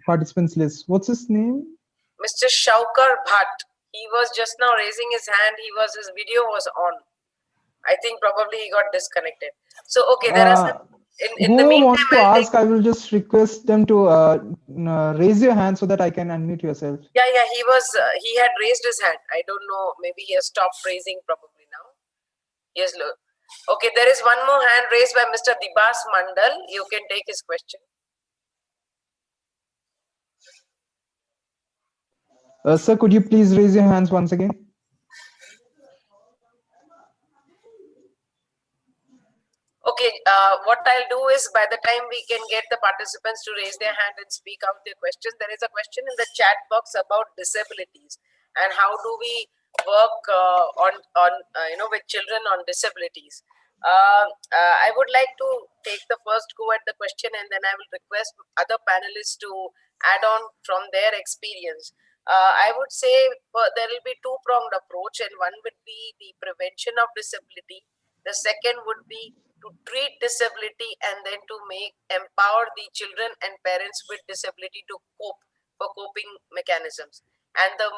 participants list. What's his name? Mr. Shaukar Bhatt. He was just now raising his hand. His video was on. I think probably he got disconnected. So okay, there are some. In the Whoever meantime, wants to ask, I will just request them to raise your hand so that I can unmute yourself. Yeah, he had raised his hand. I don't know. Maybe he has stopped raising probably now. Yes, look. Okay, there is one more hand raised by Mr. Dibas Mandal. You can take his question. Sir, could you please raise your hands once again? Okay, what I'll do is by the time we can get the participants to raise their hand and speak out their questions, there is a question in the chat box about disabilities and how do we work with children on disabilities. I would like to take the first go at the question, and then I will request other panelists to add on from their experience. I would say there will be two-pronged approach, and one would be the prevention of disability. The second would be to treat disability and then to empower the children and parents with disability to cope for coping mechanisms. And the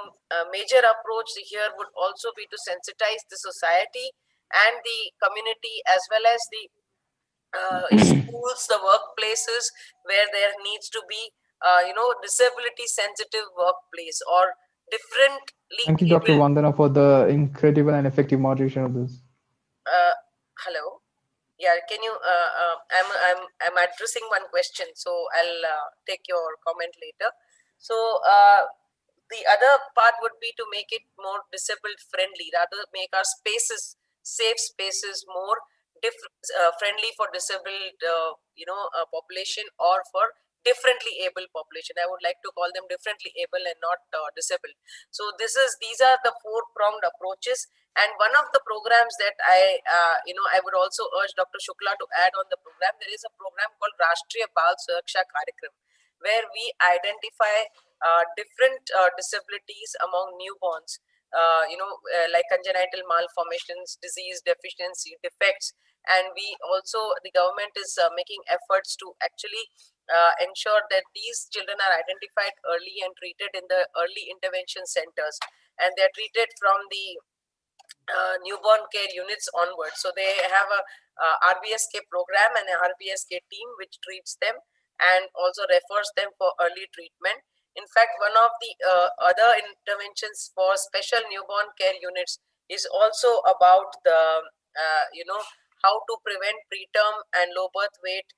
major approach here would also be to sensitize the society and the community, as well as the schools, the workplaces, where there needs to be disability sensitive workplace or differently. Thank you, Dr. Vandana, for the incredible and effective moderation of this. Hello. Yeah, can you? I'm addressing one question, so I'll take your comment later. So the other part would be to make it more disabled friendly, rather make our spaces, safe spaces, more friendly for disabled, population, or for differently able population. I would like to call them differently able and not disabled. So these are the four-pronged approaches. And one of the programs that I would also urge Dr. Shukla to add on the program. There is a program called Rashtriya Bal Suraksha Karyakram, where we identify different disabilities among newborns, like congenital malformations, disease, deficiency, defects. And the government is making efforts to actually ensure that these children are identified early and treated in the early intervention centers. And they're treated from the newborn care units onwards. So they have a RBSK program and a RBSK team which treats them and also refers them for early treatment. In fact, one of the other interventions for special newborn care units is also about the how to prevent preterm and low birth weight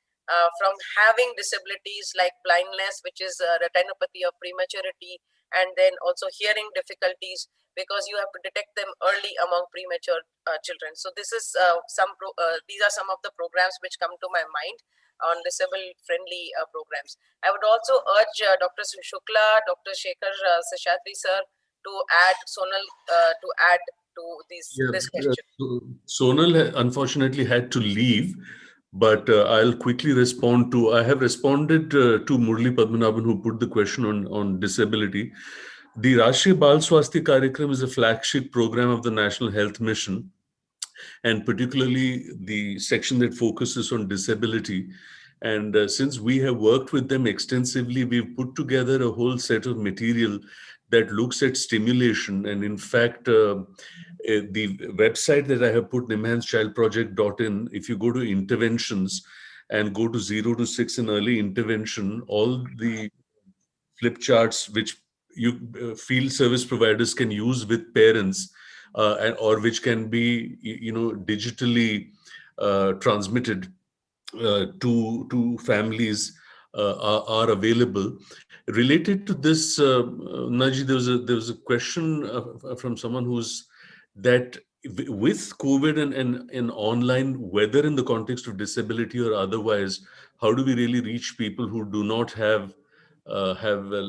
from having disabilities like blindness, which is retinopathy of prematurity, and then also hearing difficulties, because you have to detect them early among premature children. So this is these are some of the programs which come to my mind on disabled friendly programs. I would also urge Dr. Shukla, Dr. Shekhar Seshadri sir to add, Sonal to add to this question. Sonal unfortunately had to leave, but I'll quickly respond to, I have responded to Murli Padmanabhan, who put the question on disability. The Rashtriya Bal Swasthya Karyakram is a flagship program of the National Health Mission, and particularly the section that focuses on disability. And since we have worked with them extensively, we've put together a whole set of material that looks at stimulation. And in fact, the website that I have put, nimhanschildproject.in, if you go to interventions and go to 0 to 6 in early intervention, all the flip charts which field service providers can use with parents, or which can be digitally transmitted to families, are available. Related to this, Naji, there was a question from someone who's that with COVID and online, whether in the context of disability or otherwise, how do we really reach people who do not have have a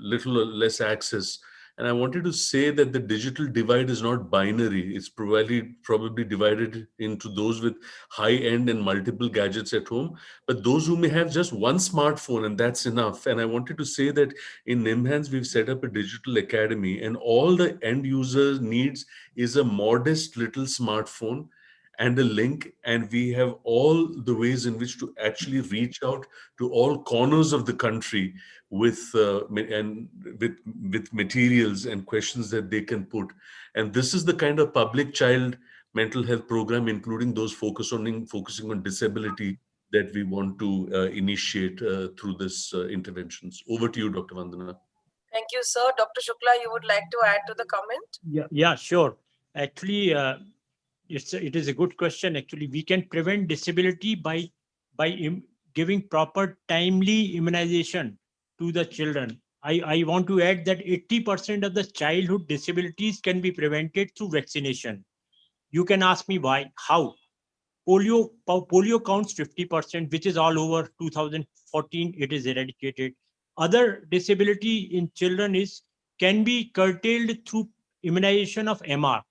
little or less access. And I wanted to say that the digital divide is not binary. It's probably divided into those with high end and multiple gadgets at home, but those who may have just one smartphone, and that's enough. And I wanted to say that in NIMHANS, we've set up a digital academy, and all the end user needs is a modest little smartphone and a link, and we have all the ways in which to actually reach out to all corners of the country with with materials and questions that they can put. And this is the kind of public child mental health program, including those focusing on disability, that we want to initiate through this interventions. Over to you, Dr. Vandana. Thank you, sir. Dr. Shukla, you would like to add to the comment? Yeah, sure. Actually, it is a good question. Actually, we can prevent disability by giving proper timely immunization to the children. I want to add that 80% of the childhood disabilities can be prevented through vaccination. You can ask me why, how? Polio counts 50%, which is all over. 2014, it is eradicated. Other disability in children can be curtailed through immunization of MR,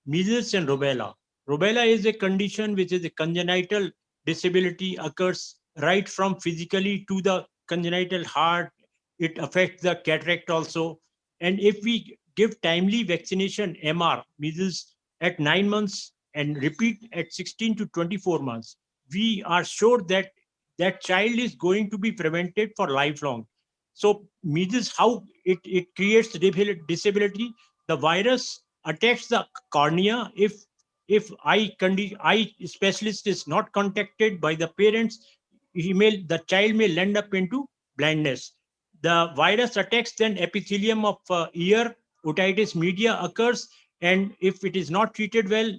measles and rubella. Rubella is a condition which is a congenital disability, occurs right from physically to the congenital heart. It affects the cataract also. And if we give timely vaccination, MR, measles, at 9 months and repeat at 16 to 24 months, we are sure that that child is going to be prevented for lifelong. So measles, how it creates disability. The virus attacks the cornea. If eye specialist is not contacted by the parents, the child may end up into blindness. The virus attacks then epithelium of ear, otitis media occurs, and if it is not treated well,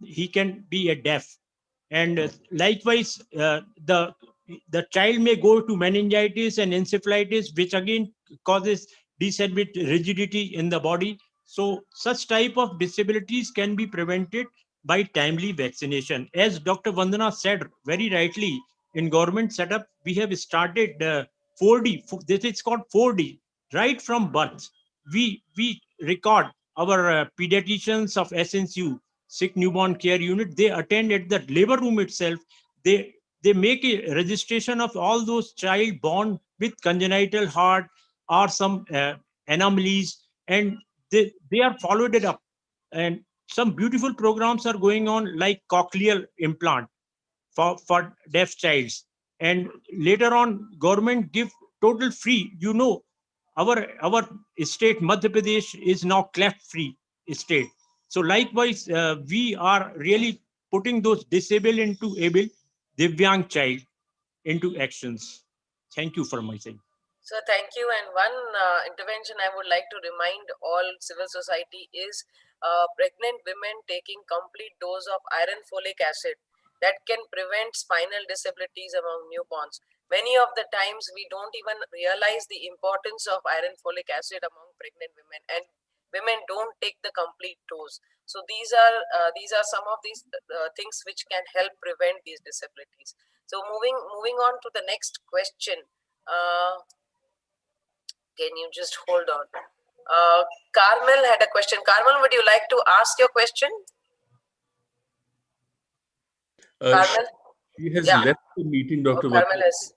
he can be a deaf. And likewise, the child may go to meningitis and encephalitis, which again causes disability, rigidity in the body. So such type of disabilities can be prevented by timely vaccination. As Dr. Vandana said very rightly, in government setup, we have started 4D. This is called 4D. Right from birth, we record our pediatricians of SNCU, sick newborn care unit. They attend at the labor room itself. They make a registration of all those child born with congenital heart or some anomalies, and they are followed it up. And some beautiful programs are going on, like cochlear implant for deaf childs. And later on, government give total free. You know, our state, Madhya Pradesh, is now cleft free state. So likewise, we are really putting those disabled into able, Divyang child into actions. Thank you for my saying. So thank you. And one intervention I would like to remind all civil society is pregnant women taking complete dose of iron folic acid that can prevent spinal disabilities among newborns. Many of the times we don't even realize the importance of iron folic acid among pregnant women, and women don't take the complete dose. So these are some of these things which can help prevent these disabilities. So moving on to the next question. Can you just hold on? Carmel had a question. Carmel, would you like to ask your question? Carmel? She has left the meeting, Dr. Carmel has.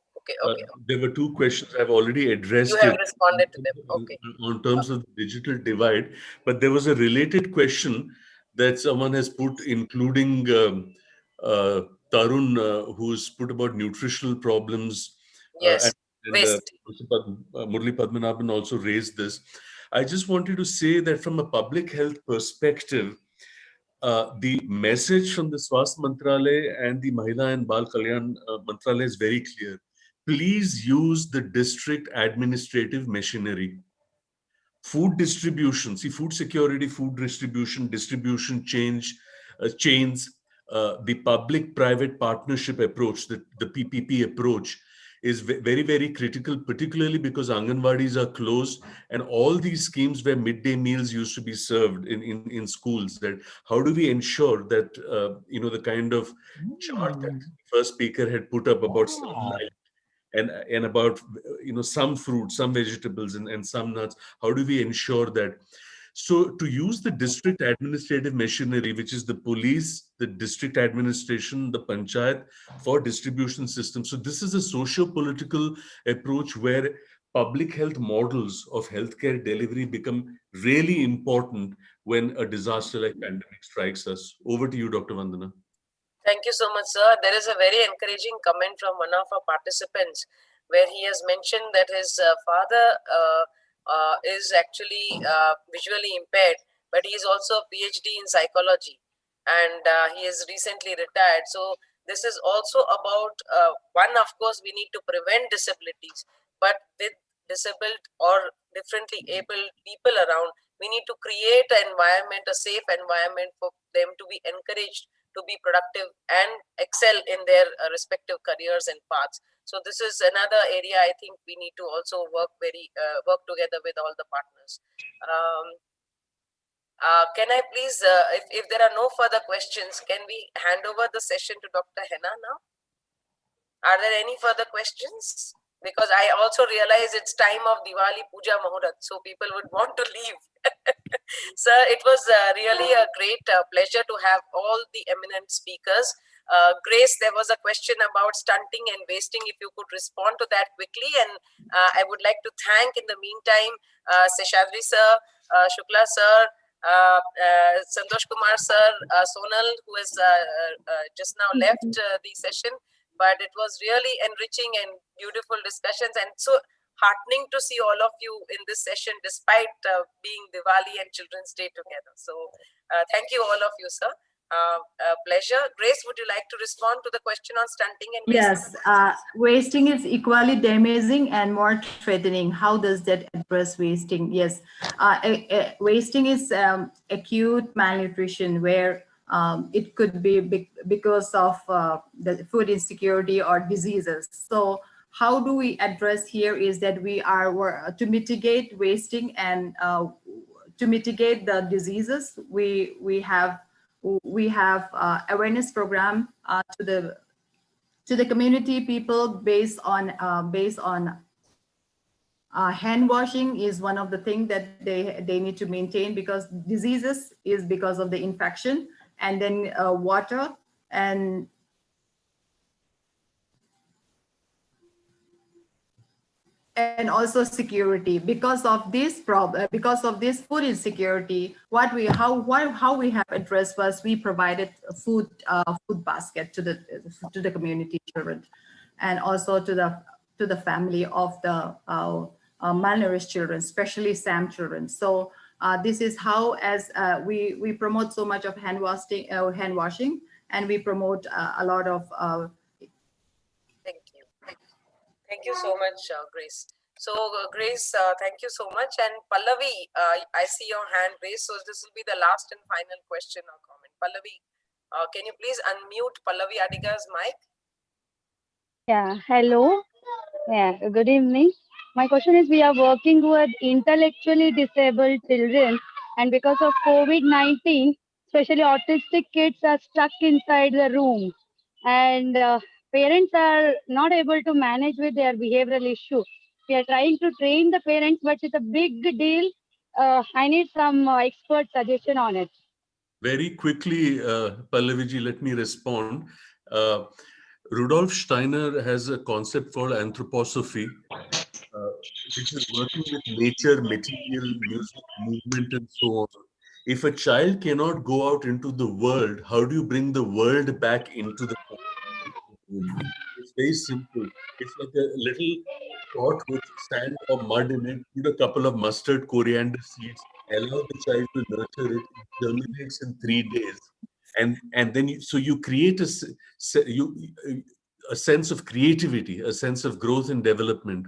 Okay. There were two questions I've already addressed. You have responded to them. Okay. On terms of the digital divide, but there was a related question that someone has put, including Tarun, who's put about nutritional problems. Yes. And Murli Padmanabhan also raised this. I just wanted to say that from a public health perspective, the message from the Swasthya Mantralaya and the Mahila and Bal Kalyan Mantralaya is very clear. Please use the district administrative machinery. Food distribution, see, food security, food distribution chains, the public-private partnership approach, the PPP approach, is very, very critical, particularly because Anganwadis are closed, and all these schemes where midday meals used to be served in schools, that how do we ensure that, the kind of chart that the first speaker had put up about and about some fruits, some vegetables, and some nuts. How do we ensure that? So to use the district administrative machinery, which is the police, the district administration, the panchayat, for distribution system. So this is a socio-political approach where public health models of healthcare delivery become really important when a disaster like pandemic strikes us. Over to you, Dr. Vandana. Thank you so much, sir. There is a very encouraging comment from one of our participants where he has mentioned that his father is actually visually impaired, but he is also a PhD in psychology, and he is recently retired. So this is also about one, of course, we need to prevent disabilities, but with disabled or differently abled people around, we need to create an environment, a safe environment for them to be encouraged to be productive and excel in their respective careers and paths. So this is another area I think we need to also work together with all the partners. Can I please, if there are no further questions, can we hand over the session to Dr. Henna now? Are there any further questions? Because I also realize it's time of Diwali Puja Muhurat, so people would want to leave. Sir, it was really a great pleasure to have all the eminent speakers. Grace, there was a question about stunting and wasting. If you could respond to that quickly. And I would like to thank in the meantime, Seshadri sir, Shukla sir, Santosh Kumar sir, Sonal, who has just now left the session. But it was really enriching and beautiful discussions, and so heartening to see all of you in this session despite being Diwali and Children's Day together. So thank you all of you, sir. Pleasure. Grace, would you like to respond to the question on stunting and wasting? Yes, wasting is equally damaging and more threatening. How does that address wasting? Yes, wasting is acute malnutrition where it could be because of the food insecurity or diseases. So how do we address here is that we are to mitigate wasting and to mitigate the diseases. We have awareness program to the community people based on hand washing is one of the things that they need to maintain, because diseases is because of the infection, and then water and also security. Because of this problem, because of this food insecurity, how we have addressed was we provided a food basket to the community children, and also to the family of the malnourished children, especially SAM children. So this is how, as we promote so much of hand washing, and we promote a lot of. Thank you so much, Grace. So Grace, thank you so much. And Pallavi, I see your hand raised, so this will be the last and final question or comment. Pallavi, can you please unmute Pallavi Adiga's mic? Yeah, hello. Yeah, good evening. My question is, we are working with intellectually disabled children, and because of COVID-19, especially autistic kids are stuck inside the room, and parents are not able to manage with their behavioral issue. We are trying to train the parents, but it's a big deal. I need some expert suggestion on it. Very quickly, Pallaviji, let me respond. Rudolf Steiner has a concept called anthroposophy, which is working with nature, material, music, movement, and so on. If a child cannot go out into the world, how do you bring the world back into the room? It's very simple. It's like a little pot with sand or mud in it, put a couple of mustard, coriander seeds, allow the child to nurture it, it germinates in 3 days. And then you create a sense of creativity, a sense of growth and development.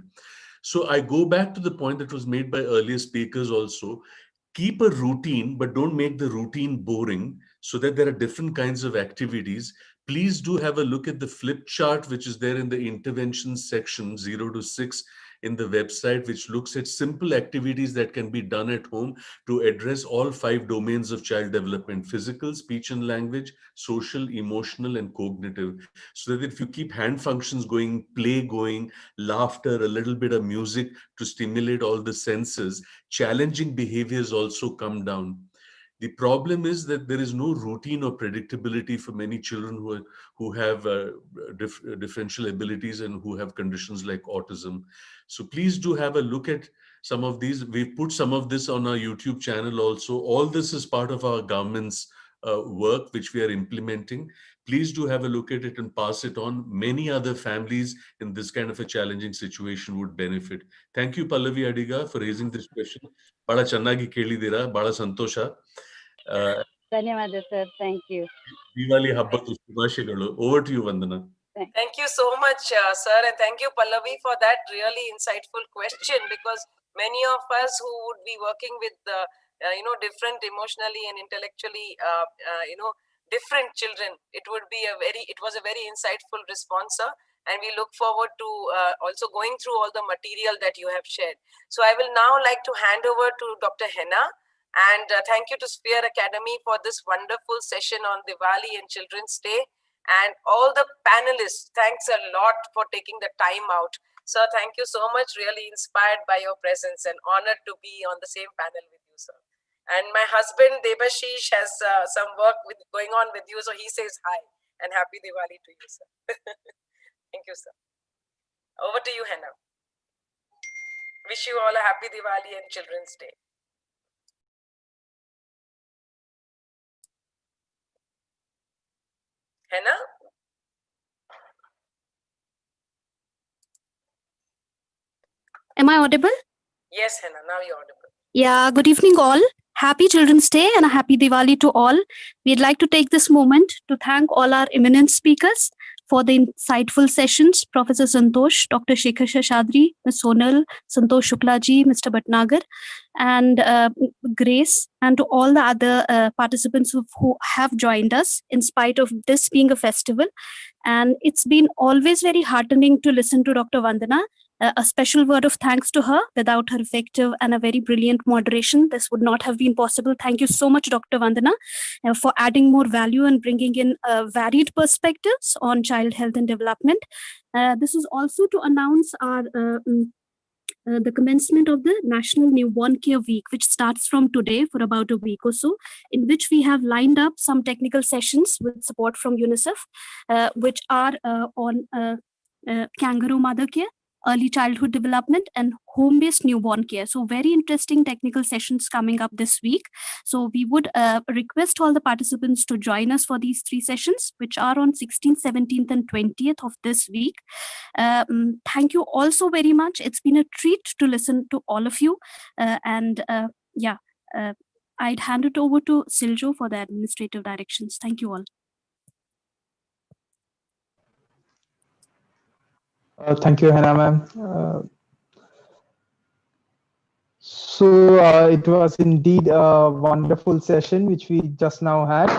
So I go back to the point that was made by earlier speakers also. Keep a routine, but don't make the routine boring, so that there are different kinds of activities. Please do have a look at the flip chart, which is there in the intervention section 0 to 6 in the website, which looks at simple activities that can be done at home to address all 5 domains of child development: physical, speech and language, social, emotional, and cognitive. So that if you keep hand functions going, play going, laughter, a little bit of music to stimulate all the senses, challenging behaviors also come down. The problem is that there is no routine or predictability for many children who have differential abilities and who have conditions like autism. So please do have a look at some of these. We've put some of this on our YouTube channel also. All this is part of our government's work, which we are implementing. Please do have a look at it and pass it on. Many other families in this kind of a challenging situation would benefit. Thank you, Pallavi Adiga, for raising this question. Bada channagi kelidira, bada santosha. Dhanyawad, sir. Thank you. Diwali habbatu shubhashayagalu. Over to you, Vandana. Thank you so much, sir, and thank you, Pallavi, for that really insightful question, because many of us who would be working with different emotionally and intellectually different children, it was a very insightful response, sir, and we look forward to also going through all the material that you have shared. So I will now like to hand over to Dr. Henna, and thank you to Sphere Academy for this wonderful session on Diwali and Children's Day. And all the panelists, thanks a lot for taking the time out. Sir, thank you so much. Really inspired by your presence and honored to be on the same panel with you, sir. And my husband, Debashish, has some work going on with you. So he says hi and happy Diwali to you, sir. Thank you, sir. Over to you, Henna. Wish you all a happy Diwali and Children's Day. Henna? Am I audible? Yes, Henna, now you're audible. Yeah, good evening all. Happy Children's Day and a happy Diwali to all. We'd like to take this moment to thank all our eminent speakers for the insightful sessions. Professor Santosh, Dr. Shekhar Seshadri, Ms. Sonal, Santosh Shuklaji, Mr. Bhatnagar, and Grace, and to all the other participants who have joined us in spite of this being a festival. And it's been always very heartening to listen to Dr. Vandana. A special word of thanks to her. Without her effective and a very brilliant moderation, this would not have been possible. Thank you so much, Dr. Vandana, for adding more value and bringing in varied perspectives on child health and development. This is also to announce our the commencement of the National Newborn Care Week, which starts from today for about a week or so, in which we have lined up some technical sessions with support from UNICEF, which are on kangaroo mother care, early childhood development, and home-based newborn care. So very interesting technical sessions coming up this week. So we would request all the participants to join us for these 3 sessions, which are on 16th, 17th, and 20th of this week. Thank you all so very much. It's been a treat to listen to all of you. I'd hand it over to Siljo for the administrative directions. Thank you all. Thank you, Henna ma'am. It was indeed a wonderful session which we just now had,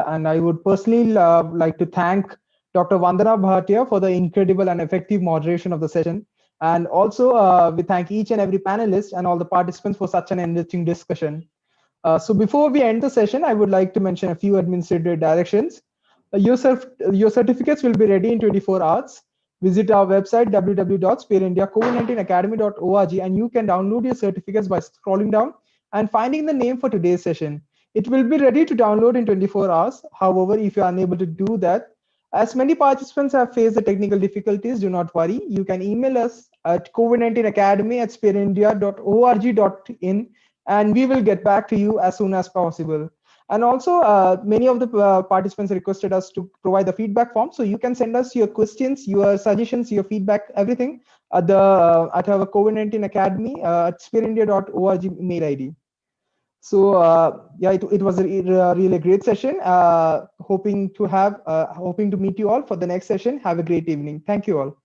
and I would personally like to thank Dr. Vandana Bhatia for the incredible and effective moderation of the session, and also we thank each and every panelist and all the participants for such an enriching discussion. So before we end the session, I would like to mention a few administrative directions. Your certificates will be ready in 24 hours. Visit our website www.spareindiacovid19academy.org and you can download your certificates by scrolling down and finding the name for today's session. It will be ready to download in 24 hours. However, if you are unable to do that, as many participants have faced the technical difficulties, do not worry. You can email us at covid19academy@spareindia.org.in and we will get back to you as soon as possible. And also, many of the participants requested us to provide the feedback form. So you can send us your questions, your suggestions, your feedback, everything at our COVID-19 Academy at spareindia.org mail ID. So it was a really great session. Hoping to meet you all for the next session. Have a great evening. Thank you all.